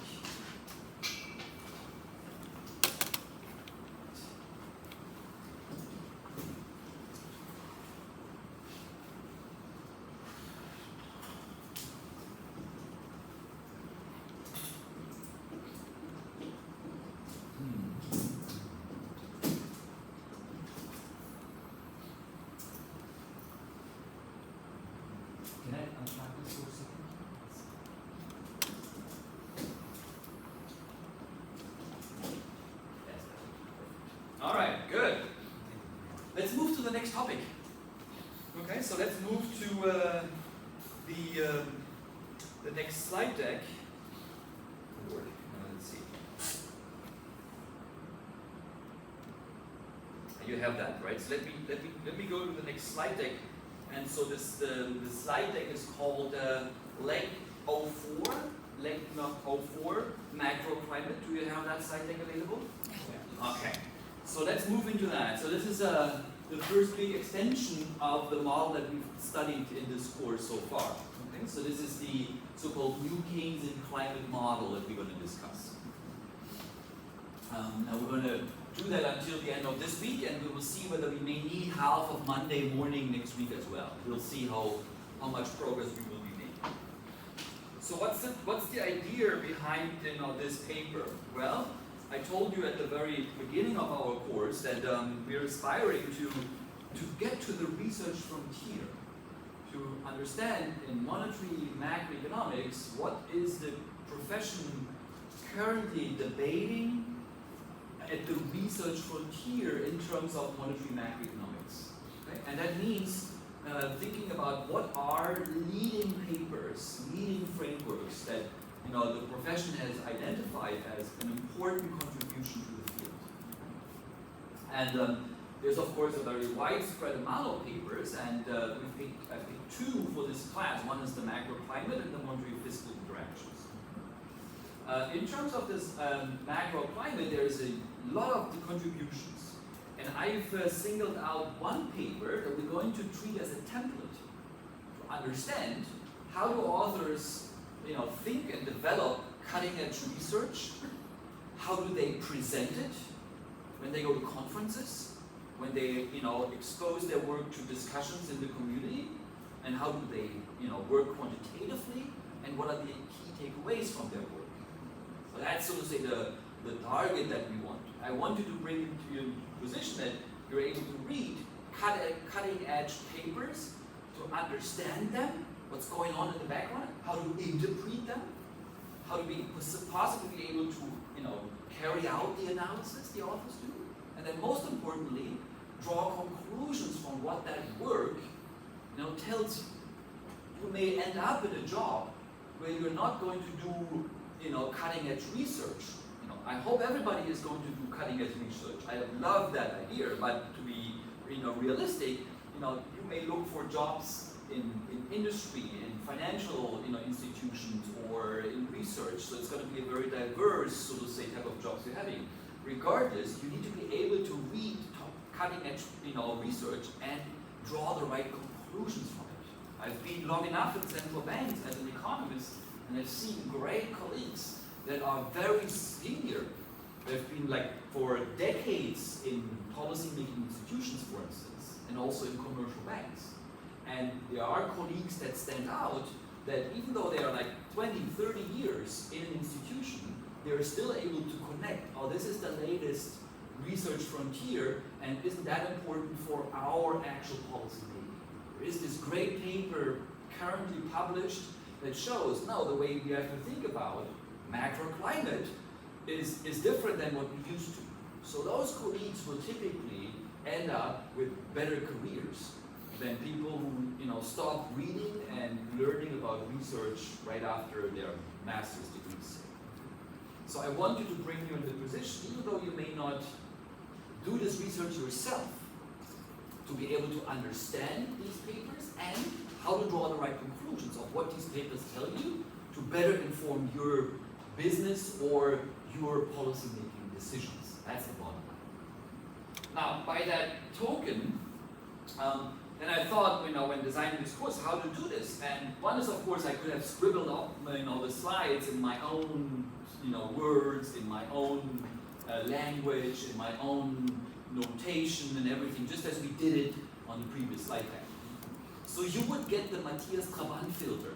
Can I unplug this for a second? All right, good. Let's move to the next topic. Okay, so let's move to the next slide deck. Let's see. You have that, right? So let me go to the next slide deck. And so the slide deck is called Leg 04, macroclimate. Do you have that slide deck available? Yeah. Okay. So let's move into that. So this is the first big extension of the model that we've studied in this course so far. Okay. So this is the so-called New Keynesian climate model that we're going to discuss. Now we're going to do that until the end of this week, and we will see whether we may need half of Monday morning next week as well. We'll see how much progress we will be making. So what's the idea behind this paper? Well, I told you at the very beginning of our course that we're aspiring to get to the research frontier, to understand in monetary macroeconomics what is the profession currently debating at the research frontier in terms of monetary macroeconomics. Okay? And that means thinking about what are leading papers, leading frameworks that the profession has identified as an important contribution to the field. And there's of course a very widespread amount of papers, and I picked two for this class. One is the macroclimate and the monetary fiscal interactions. In terms of this macroclimate, there is a lot of the contributions, and I've singled out one paper that we're going to treat as a template to understand how do authors think and develop cutting-edge research. How do they present it when they go to conferences, when they expose their work to discussions in the community, and how do they work quantitatively, and what are the key takeaways from their work. So that's, so to say, the target that we want. I want you to bring into your position that you're able to read cutting-edge papers, to understand them, what's going on in the background, how to interpret them, how to be possibly be able to carry out the analysis the authors do, and then most importantly, draw conclusions from what that work tells you. You may end up in a job where you're not going to do cutting-edge research. I hope everybody is going to do cutting-edge research. I love that idea, but to be realistic, you may look for jobs in industry, in financial institutions, or in research. So it's going to be a very diverse, so to say, type of jobs you're having. Regardless, you need to be able to read cutting edge, research and draw the right conclusions from it. I've been long enough in central banks as an economist, and I've seen great colleagues that are very senior. They've been for decades in policy-making institutions, for instance, and also in commercial banks. And there are colleagues that stand out that even though they are 20, 30 years in an institution, they're still able to connect, oh, this is the latest research frontier, and isn't that important for our actual policy making? There is this great paper currently published that shows, no, the way we have to think about macroclimate is different than what we used to. So those colleagues will typically end up with better careers than people who stop reading and learning about research right after their master's degrees. So I want you to bring you in the position, even though you may not do this research yourself, to be able to understand these papers and how to draw the right conclusions of what these papers tell you to better inform your business or your policy-making decisions. That's the bottom line. Now, by that token, then I thought, when designing this course, how to do this. And one is, of course, I could have scribbled up, the slides in my own, words, in my own language, in my own notation and everything, just as we did it on the previous slide deck. So you would get the Matthias Trabant filter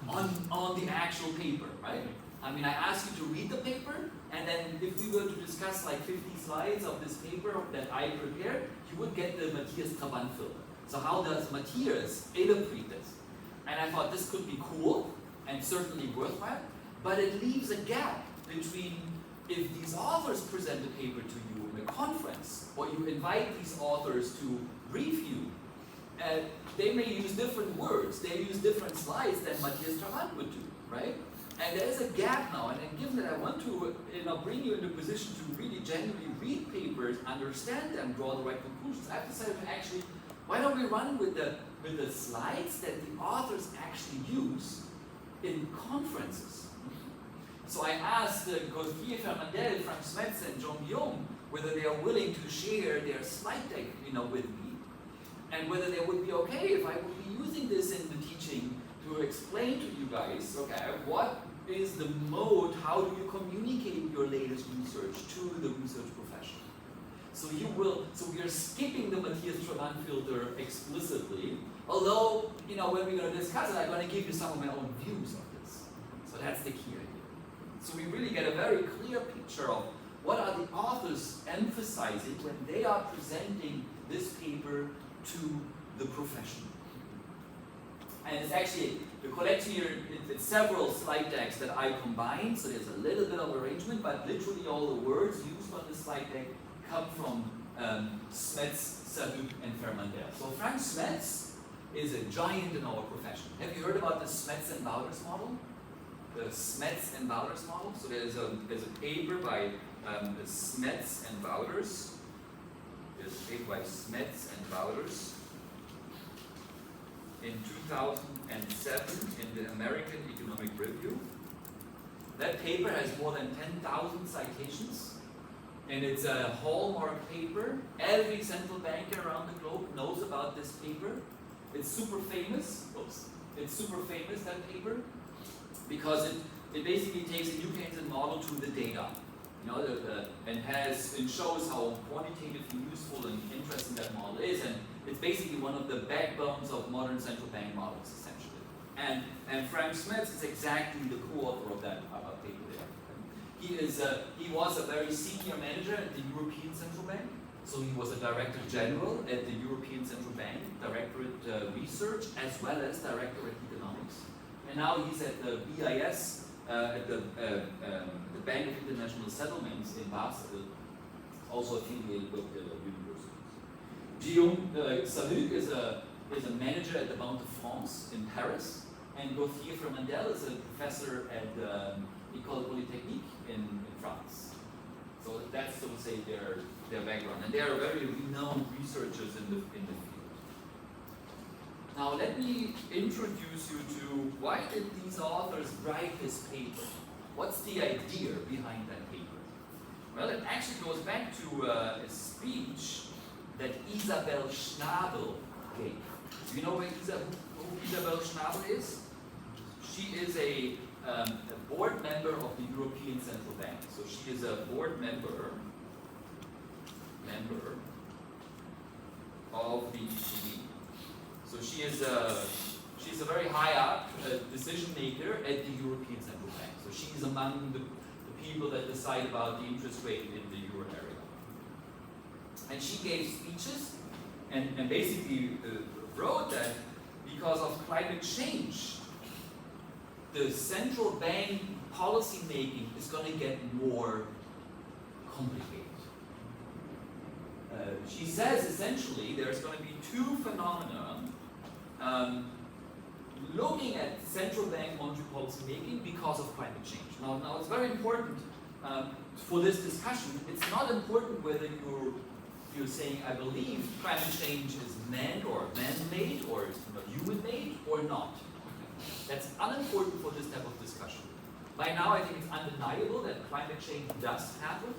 on the actual paper, right? I mean, I asked you to read the paper, and then if we were to discuss 50 slides of this paper that I prepared, you would get the Matthias Trabant filter. So how does Matthias interpret this? And I thought this could be cool and certainly worthwhile, but it leaves a gap between if these authors present a paper to you in a conference, or you invite these authors to brief you, they may use different words, they use different slides than Matthias Trabant would do, right? And there is a gap now, and given that I want to bring you in a position to really genuinely read papers, understand them, draw the right conclusions, I've decided to actually, why don't we run with the slides that the authors actually use in conferences? So I asked Gauthier Fernandel, Frank Smets, and John Guillaume whether they are willing to share their slide deck with me, and whether they would be okay if I would be using this in the teaching to explain to you guys, okay, what is the mode, how do you communicate your latest research to the research profession? So we are skipping the Matthias Trabant filter explicitly, although, when we're going to discuss it, I'm going to give you some of my own views of this. So that's the key idea. So we really get a very clear picture of what are the authors emphasizing when they are presenting this paper to the profession. And it's actually, the collection here, it's several slide decks that I combined, so there's a little bit of arrangement, but literally all the words used on the slide deck come from Smets, Sarup, and Fernandel. So Frank Smets is a giant in our profession. Have you heard about the Smets and Wouters model? The Smets and Wouters model? So there's a paper by Smets and Wouters. There's a paper by Smets and Wouters in 2007 in the American Economic Review. That paper has more than 10,000 citations, and it's a hallmark paper. Every central banker around the globe knows about this paper. It's super famous. It's super famous, that paper, because it basically takes a New Keynesian model to the data, and shows how quantitatively useful and interesting that model is, and it's basically one of the backbones of modern central bank models, essentially. And Frank Smets is exactly the co-author of that paper there. He was a very senior manager at the European Central Bank, so he was a Director General at the European Central Bank, Directorate Research, as well as Directorate Economics. And now he's at the BIS, at the Bank of International Settlements in Basel, also affiliated with the universities. Guillaume Sarup is a manager at the Banque de France in Paris, and Gauthier Fernandel is a professor at École Polytechnique in France. So that's, so to say, their background, and they are very renowned researchers in the field. Now let me introduce you to why did these authors write this paper? What's the idea behind that paper? Well, it actually goes back to a speech that Isabel Schnabel gave. Do you know who Isabel Schnabel is? She is a board member of the European Central Bank. So she is a board member of the ECB. So she's a very high up decision maker at the European Central Bank. So she's among the people that decide about the interest rate in the euro area. And she gave speeches and basically wrote that because of climate change, the central bank policy making is going to get more complicated. She says essentially there's going to be two phenomena looking at central bank monetary policy making because of climate change. Now it's very important for this discussion. It's not important whether you're saying I believe climate change is man-made or human-made or not. That's unimportant for this type of discussion. By now, I think it's undeniable that climate change does happen.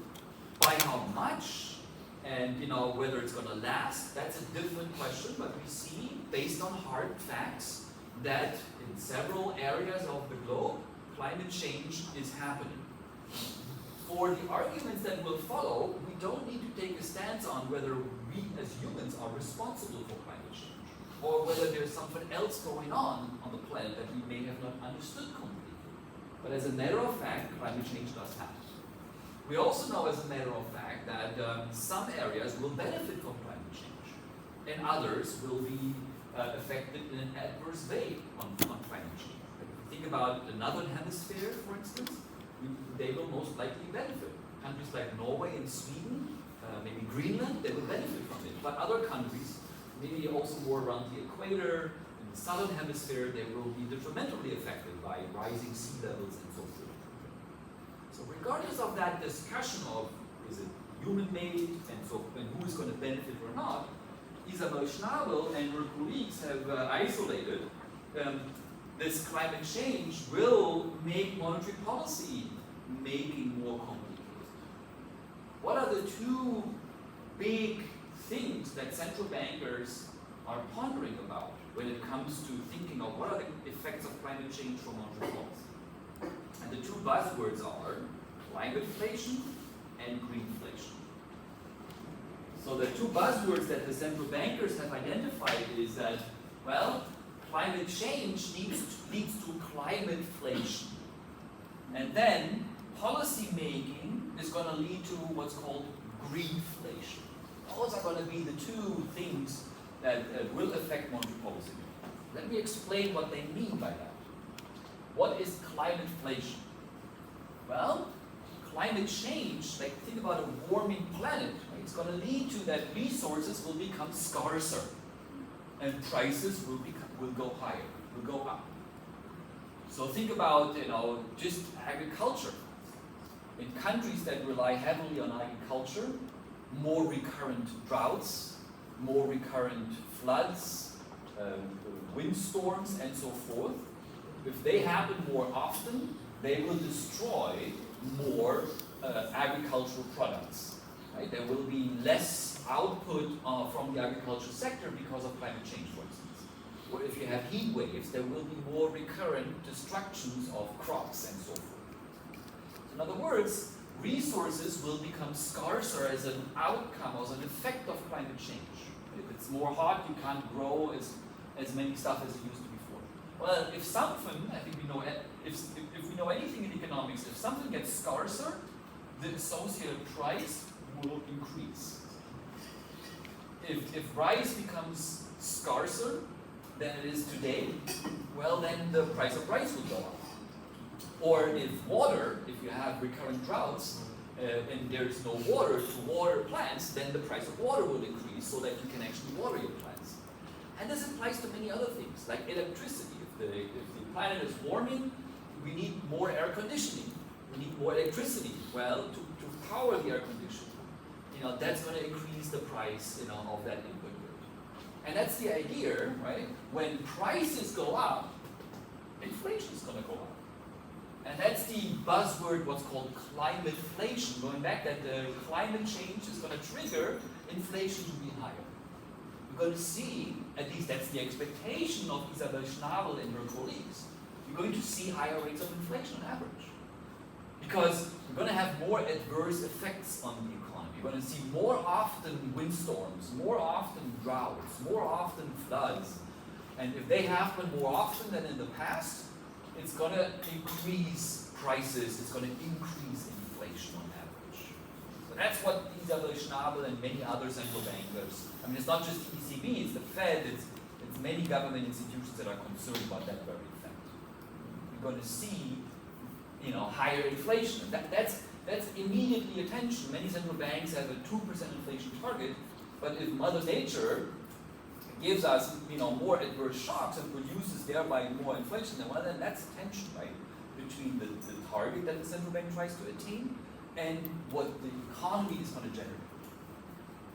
By how much and whether it's going to last, that's a different question. But we see, based on hard facts, that in several areas of the globe, climate change is happening. For the arguments that will follow, we don't need to take a stance on whether we as humans are responsible for climate change, or whether there's something else going on the planet that we may have not understood completely. But as a matter of fact, climate change does happen. We also know as a matter of fact that some areas will benefit from climate change, and others will be affected in an adverse way on climate change. If you think about the northern hemisphere, for instance, they will most likely benefit. Countries like Norway and Sweden, maybe Greenland, they will benefit from it. But other countries, maybe also more around the equator, in the southern hemisphere, they will be detrimentally affected by rising sea levels and so forth. So regardless of that discussion of is it human-made and who is going to benefit or not, Isabel Schnabel and her colleagues have isolated this climate change will make monetary policy making more complicated. What are the two big things that central bankers are pondering about when it comes to thinking of what are the effects of climate change for monetary policy? And the two buzzwords are climate inflation and greenflation. So the two buzzwords that the central bankers have identified is that, well, climate change leads to climateflation. And then policy making is going to lead to what's called greenflation. Those are going to be the two things that will affect monetary policy making. Let me explain what they mean by that. What is climateflation? Well, climate change, like think about a warming planet, right? It's going to lead to that resources will become scarcer and prices will go higher, will go up. So think about, just agriculture. In countries that rely heavily on agriculture, more recurrent droughts, more recurrent floods, windstorms, and so forth. If they happen more often, they will destroy more agricultural products. Right? There will be less output from the agricultural sector because of climate change, for instance. Or if you have heat waves, there will be more recurrent destructions of crops and so forth. In other words, resources will become scarcer as an outcome, as an effect of climate change. If it's more hot, you can't grow as many stuff as you used to before. Well, if something, I think we know, if we know anything in economics, if something gets scarcer, the associated price will increase. If rice becomes scarcer than it is today, well, then the price of rice will go up. Or if you have recurrent droughts, and there's no water to water plants, then the price of water will increase so that you can actually water your plants. And this applies to many other things, like electricity. If the planet is warming, we need more air conditioning. We need more electricity. Well, to power the air conditioning, that's going to increase the price, of that input good. And that's the idea, right? When prices go up, inflation is going to go up. And that's the buzzword, what's called climateflation. Going back, that the climate change is going to trigger inflation to be higher. You're going to see, at least that's the expectation of Isabel Schnabel and her colleagues, you're going to see higher rates of inflation on average. Because you're going to have more adverse effects on the economy. You're going to see more often windstorms, more often droughts, more often floods. And if they happen more often than in the past, it's going to increase prices, it's going to increase inflation on average. So that's what Isabel Schnabel and many other central bankers, I mean, it's not just the ECB, it's the Fed, it's many government institutions that are concerned about that very effect. You're going to see, higher inflation. That's immediately attention. Many central banks have a 2% inflation target, but if Mother Nature gives us, more adverse shocks and produces thereby more inflation, then that's tension, right? Between the target that the central bank tries to attain and what the economy is going to generate.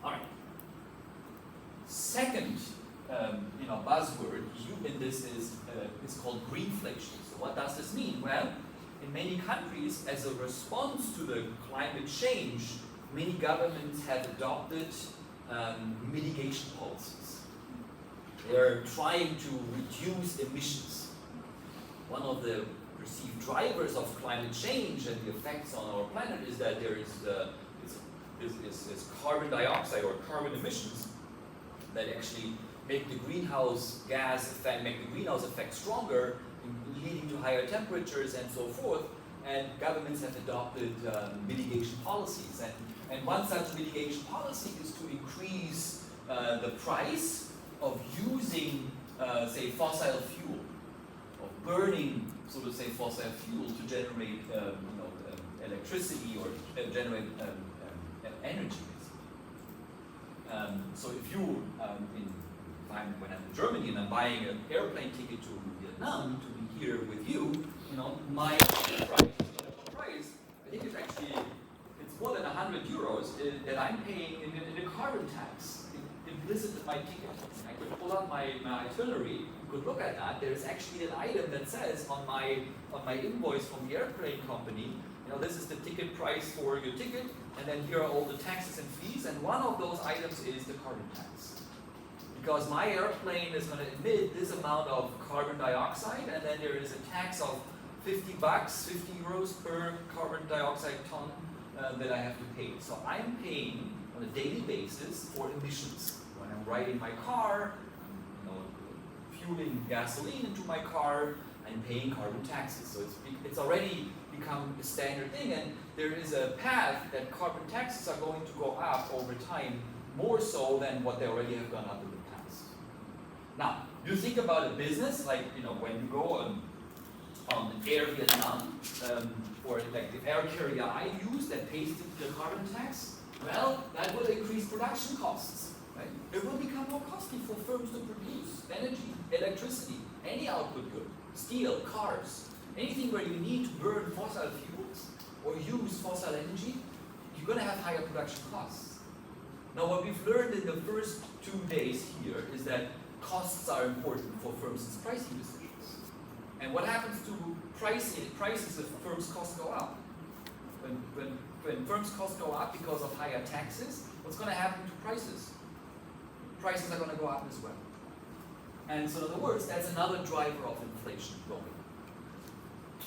All right. Second, buzzword in this is called greenflation. So what does this mean? Well, in many countries, as a response to the climate change, many governments have adopted mitigation policies. They're trying to reduce emissions. One of the perceived drivers of climate change and the effects on our planet is that there is carbon dioxide or carbon emissions that actually make the greenhouse gas effect, make the greenhouse effect stronger, leading to higher temperatures and so forth. And governments have adopted mitigation policies. And one such mitigation policy is to increase the price of using, say, fossil fuel, of burning, so to say, fossil fuel to generate, electricity or generate energy. So if you, when I'm in Germany and I'm buying an airplane ticket to Vietnam to be here with you, my price, I think it's more than 100 euros that I'm paying in a carbon tax implicit in my ticket. I could pull up my itinerary, you could look at that. There's actually an item that says on my invoice from the airplane company, this is the ticket price for your ticket, and then here are all the taxes and fees, and one of those items is the carbon tax. Because my airplane is going to emit this amount of carbon dioxide, and then there is a tax of $50, 50 euros per carbon dioxide ton that I have to pay. So I'm paying on a daily basis for emissions. When I'm riding my car, fueling gasoline into my car, I'm paying carbon taxes. So it's already become a standard thing, and there is a path that carbon taxes are going to go up over time, more so than what they already have gone up in the past. Now, you think about a business like, when you go on Air Vietnam, or like the air carrier I use that pays the carbon tax, well, that will increase production costs, right? It will become more costly for firms to produce energy, electricity, any output good, steel, cars, anything where you need to burn fossil fuels or use fossil energy, you're going to have higher production costs. Now, what we've learned in the first 2 days here is that costs are important for firms' pricing decisions. And what happens to prices if firms' costs go up? When firms' costs go up because of higher taxes, what's going to happen to prices? Prices are going to go up as well. And so in other words, that's another driver of inflation going.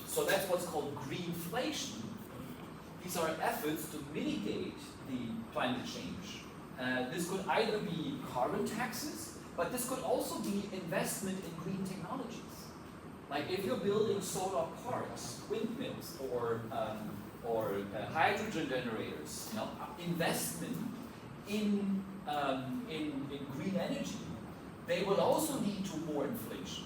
So that's what's called greenflation. These are efforts to mitigate the climate change. This could either be carbon taxes, but this could also be investment in green technologies. Like if you're building solar parks, windmills, or hydrogen generators, investment in green energy, they will also lead to more inflation.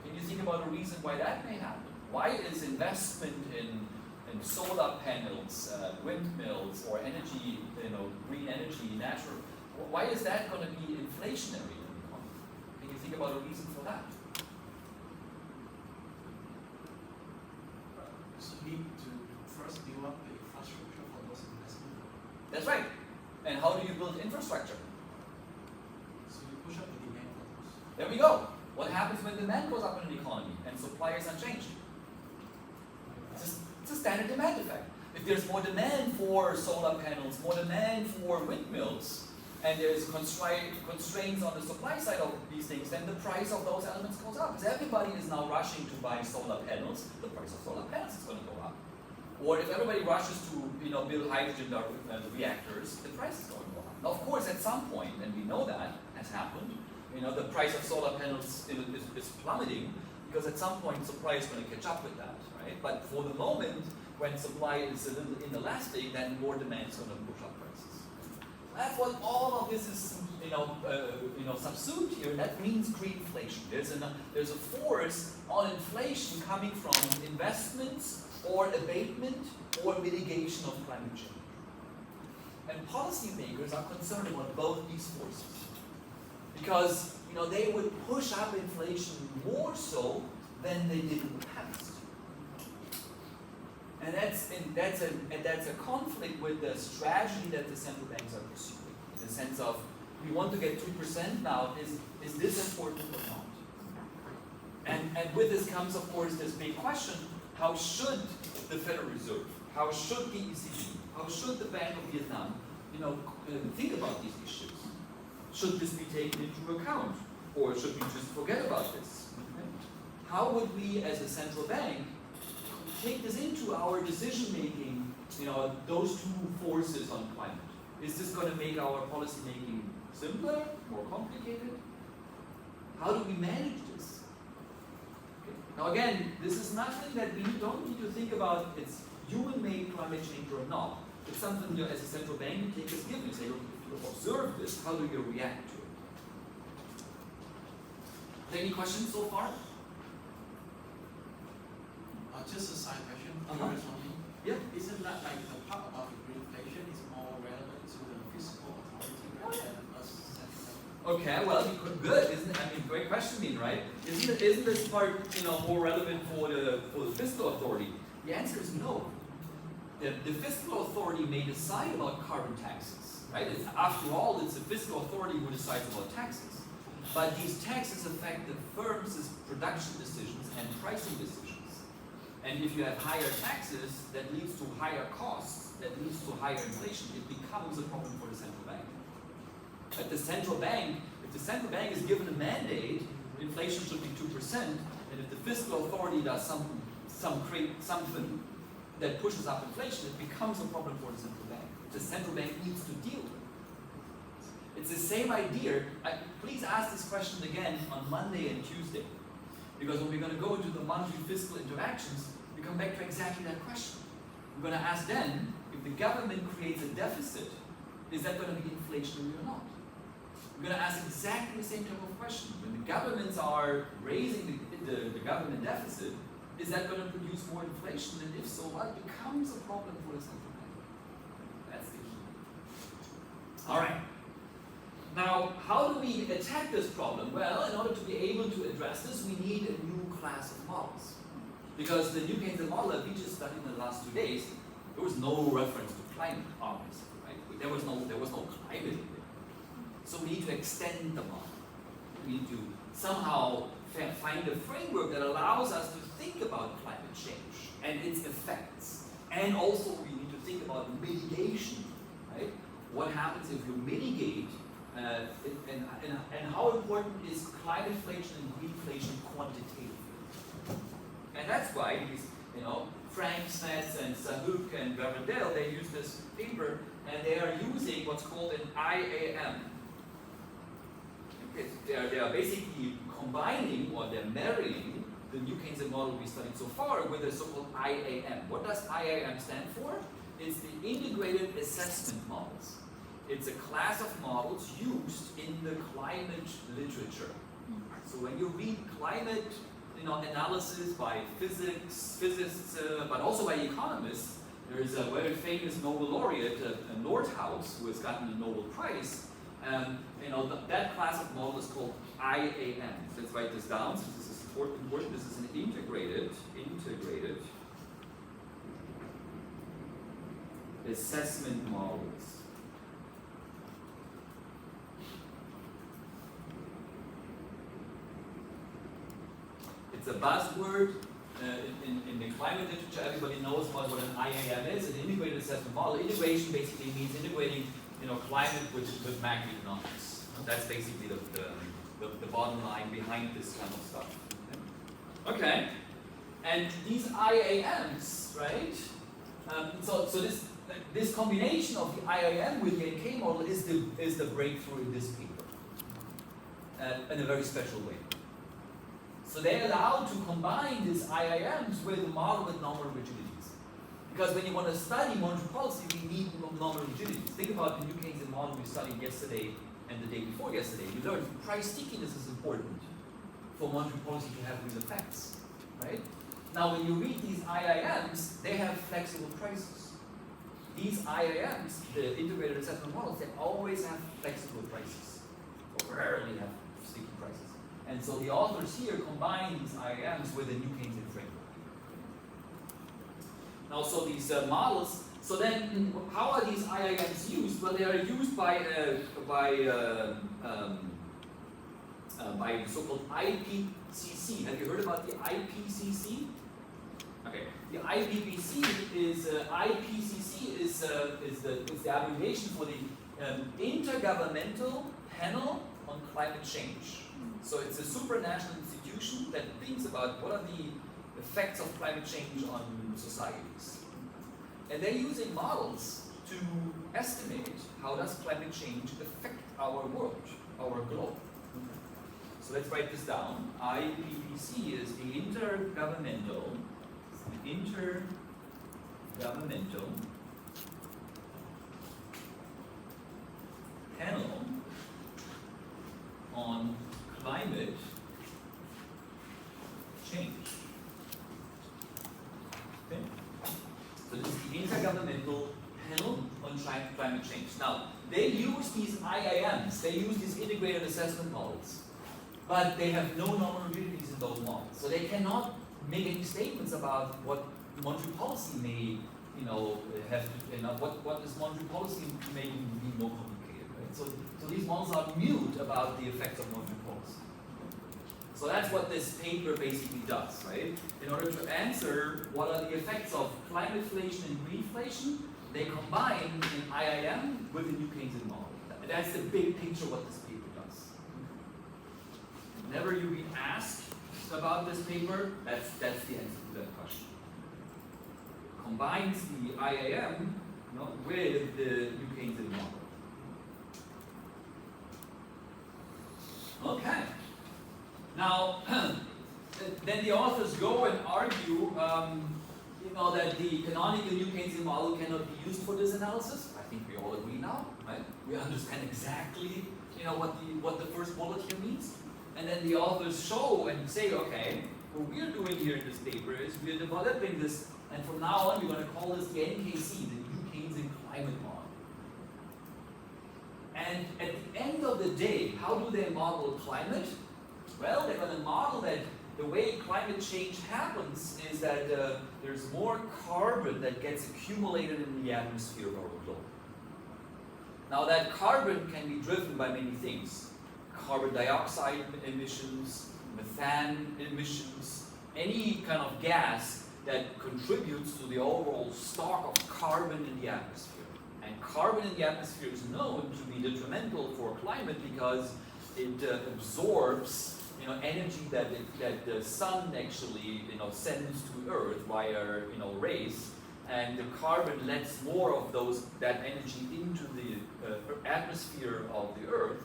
Can you think about a reason why that may happen? Why is investment in solar panels, windmills, or energy, green energy, natural, why is that going to be inflationary in the economy? Can you think about a reason for that? So you need to first build up the infrastructure for those investments. That's right. And how do you build infrastructure? So you push up the demand for those. There we go. What happens when demand goes up in an economy and supply is unchanged? It's a standard demand effect. If there's more demand for solar panels, more demand for windmills, and there's constraints on the supply side of these things, then the price of those elements goes up. Because everybody is now rushing to buy solar panels, the price of solar panels is going to go up. Or if everybody rushes to build hydrogen reactors, the price is going to go up. Now, of course, at some point, and we know that has happened, the price of solar panels is plummeting, because at some point supply is going to catch up with that, right? But for the moment, when supply is a little inelastic, then more demand is going to push up prices. That's what all of this is, subsumed here. That means greenflation. There's a force on inflation coming from investments or abatement or mitigation of climate change. And policymakers are concerned about both these forces, because they would push up inflation more so than they did in the past. And that's a conflict with the strategy that the central banks are pursuing, in the sense of, we want to get 2% now, is this important or not? And with this comes, of course, this big question: how should the Federal Reserve, how should the ECB, how should the Bank of Vietnam, think about these issues? Should this be taken into account, or should we just forget about this? How would we, as a central bank, take this into our decision making? Those two forces on climate. Is this going to make our policy making simpler, more complicated? How do we manage this? Okay. Now again, this is nothing that we don't need to think about. It's human-made climate change or not. It's something as a central bank you take as given. You say, look, if you observe this, how do you react to it? Any questions so far? Just a side question, Uh-huh. curious on me. Yeah. Isn't that like the part about the greenflation is more relevant to the fiscal authority rather than us central bank? Okay, well, good, isn't it? I mean, great question, right? Isn't this part, more relevant for the fiscal authority? The answer is no. The fiscal authority may decide about carbon taxes, right? After all, it's the fiscal authority who decides about taxes. But these taxes affect the firms' production decisions and pricing decisions. And if you have higher taxes, that leads to higher costs, that leads to higher inflation, it becomes a problem for the central bank. At the central bank, if the central bank is given a mandate, inflation should be 2%, and if the fiscal authority does something that pushes up inflation, it becomes a problem for the central bank. The central bank needs to deal with it. It's the same idea. Please ask this question again on Monday and Tuesday. Because when we're going to go into the monthly fiscal interactions, we come back to exactly that question. We're going to ask then, if the government creates a deficit, is that going to be inflationary or not? We're going to ask exactly the same type of question. When the governments are raising the government deficit, is that going to produce more inflation? And if so, well, it becomes a problem for the central bank. That's the key. All right. Now, how do we attack this problem? Well, in order to be able to address this, we need a new class of models. Because the new Keynesian model that we just studied in the last 2 days, there was no reference to climate, obviously, right? There was no climate in there. So we need to extend the model. We need to somehow find a framework that allows us to think about climate change and its effects. And also we need to think about mitigation, right? What happens if you mitigate and how important is climate-inflation and greenflation quantitatively? And that's why these, Frank Smets and Sahuk and Garandel, they use this paper and they are using what's called an IAM. Okay, they are basically combining or they're marrying the new Keynesian model we studied so far with the so-called IAM. What does IAM stand for? It's the Integrated Assessment Models. It's a class of models used in the climate literature. So when you read climate analysis by physicists, but also by economists, there is a very famous Nobel laureate, Nordhaus, who has gotten the Nobel Prize. That class of model is called IAM. Let's write this down, since this is important. This is an integrated assessment models. It's a buzzword. in the climate literature, everybody knows about what an IAM is, an integrated assessment model. Integration basically means integrating, climate with macroeconomics. That's basically the bottom line behind this kind of stuff. Okay, and these IAMs, right? So this combination of the IAM with the NK model is the breakthrough in this paper, in a very special way. So they allow to combine these IAMs with a model with nominal rigidities. Because when you want to study monetary policy, we need nominal rigidities. Think about the New Keynesian model we studied yesterday and the day before yesterday. You learned price stickiness is important for monetary policy to have real effects, right? Now, when you read these IAMs, they have flexible prices. These IAMs, the integrated assessment models, they always have flexible prices, or rarely have sticky prices. And so the authors here combine these IAMs with the New Keynesian framework. Now, so these models, so then how are these IAMs used? Well, they are used by the so-called IPCC. Have you heard about the IPCC? Okay, the IPCC is the abbreviation for the Intergovernmental Panel on Climate Change. So it's a supranational institution that thinks about what are the effects of climate change on societies. And they're using models to estimate how does climate change affect our world, our globe. So let's write this down. IPCC is the Intergovernmental Panel on Climate Change. Okay. So this is the Intergovernmental Panel on Climate Change. Now, they use these IAMs, they use these integrated assessment models, but they have no nominal rigidities in those models. So they cannot make any statements about what monetary policy may, have to, what is monetary policy may be more complicated, right? So these models are mute about the effects of monetary policy. So that's what this paper basically does, right? In order to answer what are the effects of climateflation and greenflation, they combine an IAM with the New Keynesian model. That's the big picture of what this paper does. Whenever you be asked about this paper, that's the answer to that question. Combines the IAM with the New Keynesian model. Okay. Now, then the authors go and argue, that the canonical New Keynesian model cannot be used for this analysis. I think we all agree now, right? We understand exactly, what the first bullet here means. And then the authors show and say, okay, what we're doing here in this paper is we're developing this, and from now on we're going to call this the NKC, the New Keynesian Climate Model. And at the end of the day, how do they model climate? Well, they're going to model that the way climate change happens is that there's more carbon that gets accumulated in the atmosphere of our globe. Now that carbon can be driven by many things. Carbon dioxide emissions, methane emissions, any kind of gas that contributes to the overall stock of carbon in the atmosphere. And carbon in the atmosphere is known to be detrimental for climate because it absorbs energy that the sun actually sends to Earth via rays, and the carbon lets more of that energy into the atmosphere of the Earth,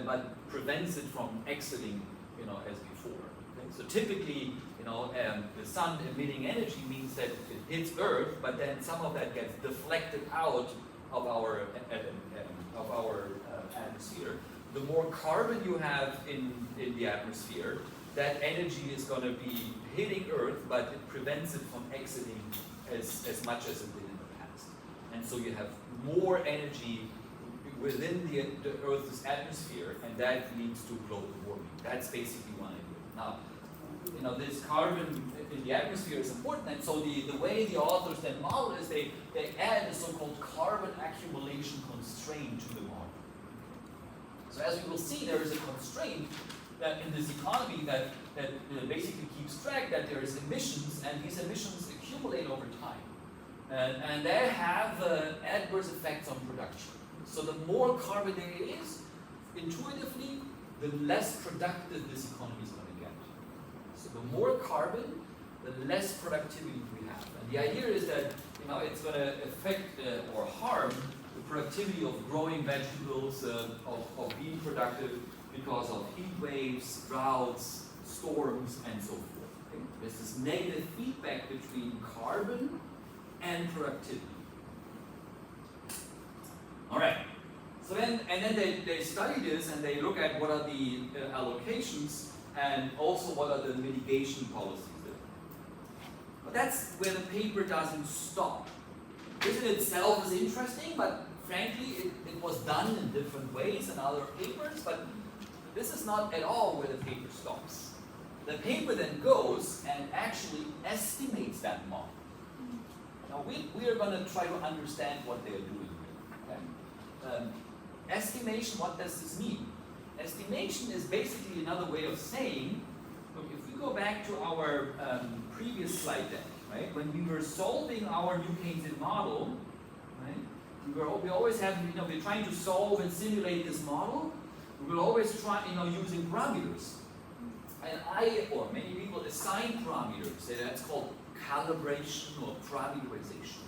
but prevents it from exiting as before. Okay? So typically the sun emitting energy means that it hits Earth, but then some of that gets deflected out of our atmosphere. The more carbon you have in the atmosphere, that energy is going to be hitting Earth, but it prevents it from exiting as much as it did in the past. And so you have more energy within the Earth's atmosphere, and that leads to global warming. That's basically one idea. Now, this carbon in the atmosphere is important, and so the way the authors then model is they add a so-called carbon accumulation constraint to the model. So as we will see, there is a constraint that in this economy that that basically keeps track that there is emissions, and these emissions accumulate over time. And they have adverse effects on production. So the more carbon there is, intuitively, the less productive this economy is going to get. So the more carbon, the less productivity we have. And the idea is that it's going to affect or harm the productivity of growing vegetables, of being productive because of heat waves, droughts, storms, and so forth. Okay? There's this negative feedback between carbon and productivity. All right. So then they study this and they look at what are the allocations and also what are the mitigation policies there. But that's where the paper doesn't stop. This in itself is interesting, but frankly, it was done in different ways in other papers, but this is not at all where the paper stops. The paper then goes and actually estimates that model. Now we are going to try to understand what they're doing here. Okay? Estimation, what does this mean? Estimation is basically another way of saying, look, if we go back to our previous slide deck, right? When we were solving our New Keynesian model, right? We always have, we're trying to solve and simulate this model. We will always try, using parameters. And or many people assign parameters. That's called calibration or parameterization.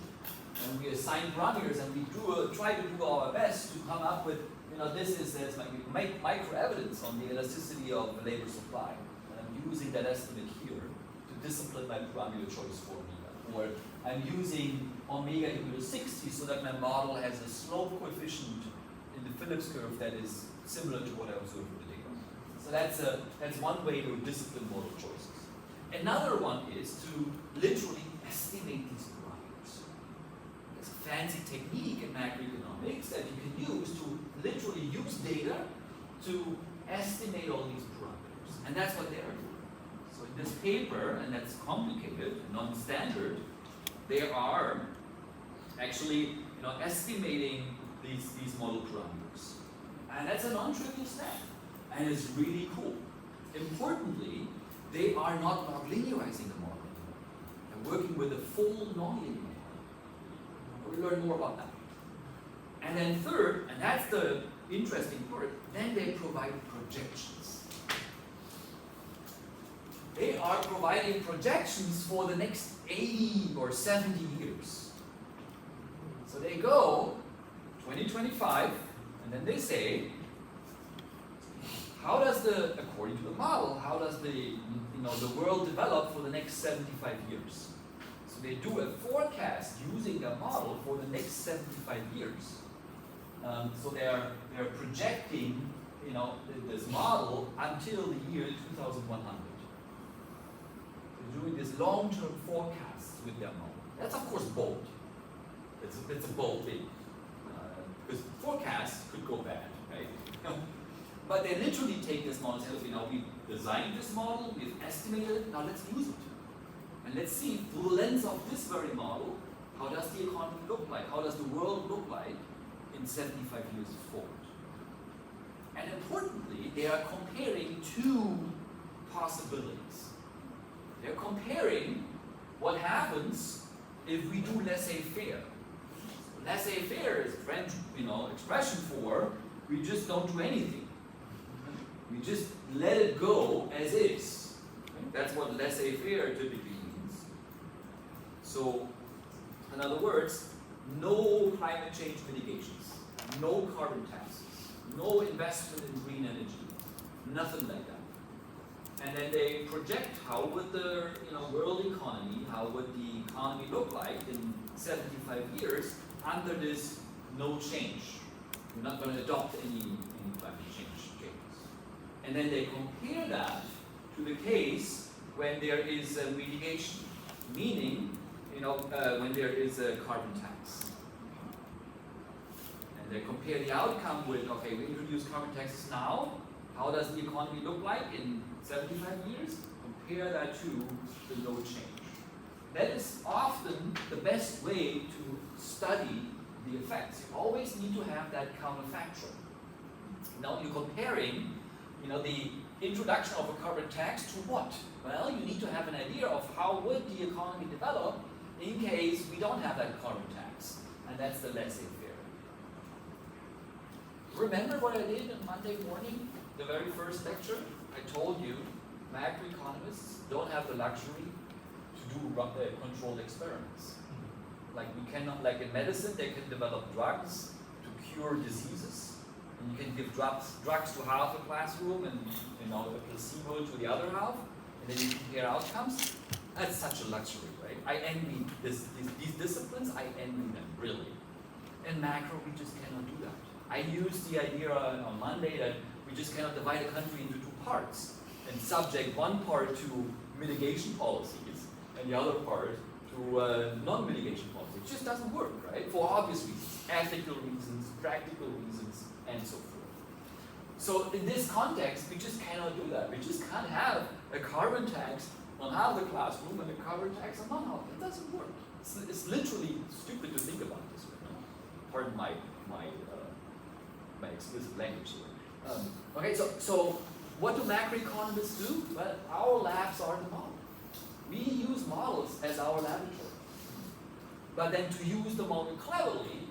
And we assign parameters and we try to do our best to come up with, this is like micro evidence on the elasticity of the labor supply. And I'm using that estimate here to discipline my parameter choice for omega. Or I'm using omega equal to 60 so that my model has a slope coefficient in the Phillips curve that is similar to what I observed with the data. So that's one way to discipline model choices. Another one is to literally estimate these parameters. It's a fancy technique in macroeconomics that you can use to literally use data to estimate all these parameters. And that's what they are doing. So in this paper, and that's complicated, non-standard, they are actually estimating these model parameters. And that's a non-trivial step. And it's really cool. Importantly, they are not linearizing the model. They're working with a full nonlinear model. We'll learn more about that. And then third, and that's the interesting part, then they provide projections. They are providing projections for the next 80 or 70 years. So they go 2025, and then they say, how does according to the model, how does the world develop for the next 75 years? So they do a forecast using the model for the next 75 years. So they're projecting, this model until the year 2100. They're doing this long-term forecast with their model. That's of course bold. It's a bold thing. Because forecasts could go bad, right? But they literally take this model and say, we've designed this model, we've estimated it, now let's use it. And let's see, through the lens of this very model, how does the economy look like? How does the world look like in 75 years forward? And importantly, they are comparing two possibilities. They're comparing what happens if we do laissez-faire. Laissez-faire is a French, expression for we just don't do anything. We just let it go as is. That's what laissez-faire typically means. So, in other words, no climate change mitigations, no carbon taxes, no investment in green energy, nothing like that. And then they project how would the world economy, how would the economy look like in 75 years under this no change. We're not going to adopt any climate change changes. And then they compare that to the case when there is a mitigation, meaning when there is a carbon tax. And they compare the outcome with, okay, we introduce carbon taxes now, how does the economy look like in 75 years? Compare that to the no change. That is often the best way to study the effects. You always need to have that counterfactual. Now you're comparing, the introduction of a carbon tax to what? Well, you need to have an idea of how would the economy develop in case we don't have that carbon tax. And that's the laissez-faire. Remember what I did on Monday morning, the very first lecture? I told you macroeconomists don't have the luxury to do controlled experiments. Like we cannot, like in medicine, they can develop drugs to cure diseases, and you can give drugs to half a classroom and a placebo to the other half, and then you compare outcomes. That's such a luxury, right? I envy these disciplines. I envy them really. In macro, we just cannot do that. I used the idea on Monday that we just cannot divide a country into two parts and subject one part to mitigation policies and the other part to non-mitigation policies. It just doesn't work, right? For obvious reasons, ethical reasons, practical reasons, and so forth. So in this context, we just cannot do that. We just can't have a carbon tax on half the classroom and a carbon tax on one half. It doesn't work. It's literally stupid to think about this way. No? Pardon my explicit language here. Okay, so what do macroeconomists do? Well, our labs are the model. We use models as our laboratory. But then to use the model cleverly,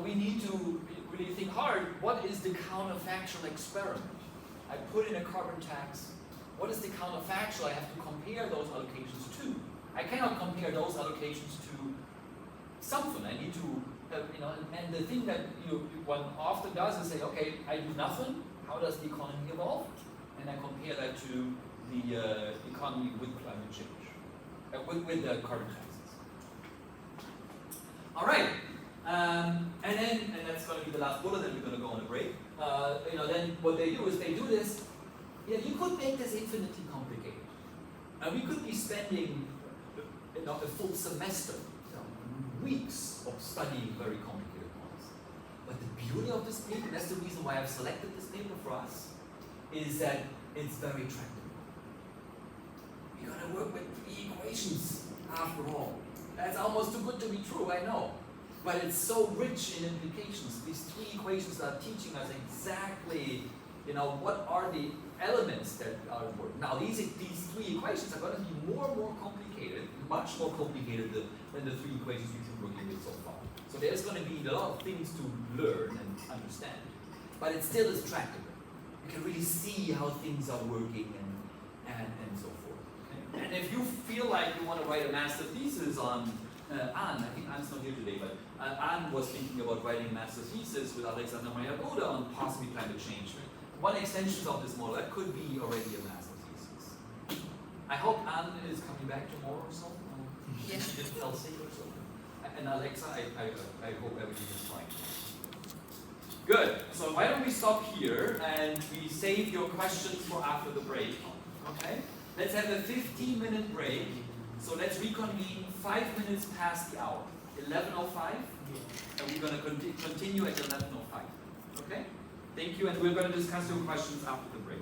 we need to really think hard, what is the counterfactual experiment? I put in a carbon tax. What is the counterfactual I have to compare those allocations to? I cannot compare those allocations to something. I need to, and the thing that one often does is say, okay, I do nothing. How does the economy evolve? And I compare that to the economy with climate change, with the carbon taxes. All right, and that's going to be the last bullet. Then we're going to go on a break. Then what they do is they do this. You could make this infinitely complicated, and we could be spending a full semester, weeks of studying very complicated models. But the beauty of this paper, and that's the reason why I've selected this paper for us, is that it's very tractable. You're going to work with 3 equations after all. That's almost too good to be true, I know. But it's so rich in implications. These 3 equations are teaching us exactly, what are the elements that are important. Now, these 3 equations are going to be more and more complicated, much more complicated than the 3 equations we've been working with so far. So there's going to be a lot of things to learn and understand. But it still is tractable. You can really see how things are working and so forth. Okay? And if you feel like you want to write a master thesis on Anne, I think Anne's not here today, but Anne was thinking about writing a master thesis with Alexander Meyer-Bode on possibly climate change. One extension of this model, that could be already a master thesis. I hope Anne is coming back tomorrow or so. Yes. She did fell sick or so. And Alexa, I hope everything is fine. Good. So why don't we stop here and we save your questions for after the break. Okay? Let's have a 15-minute break. So let's reconvene 5 minutes past the hour. 11:05. And we're going to continue at 11:05. Okay? Thank you, and we're going to discuss your questions after the break.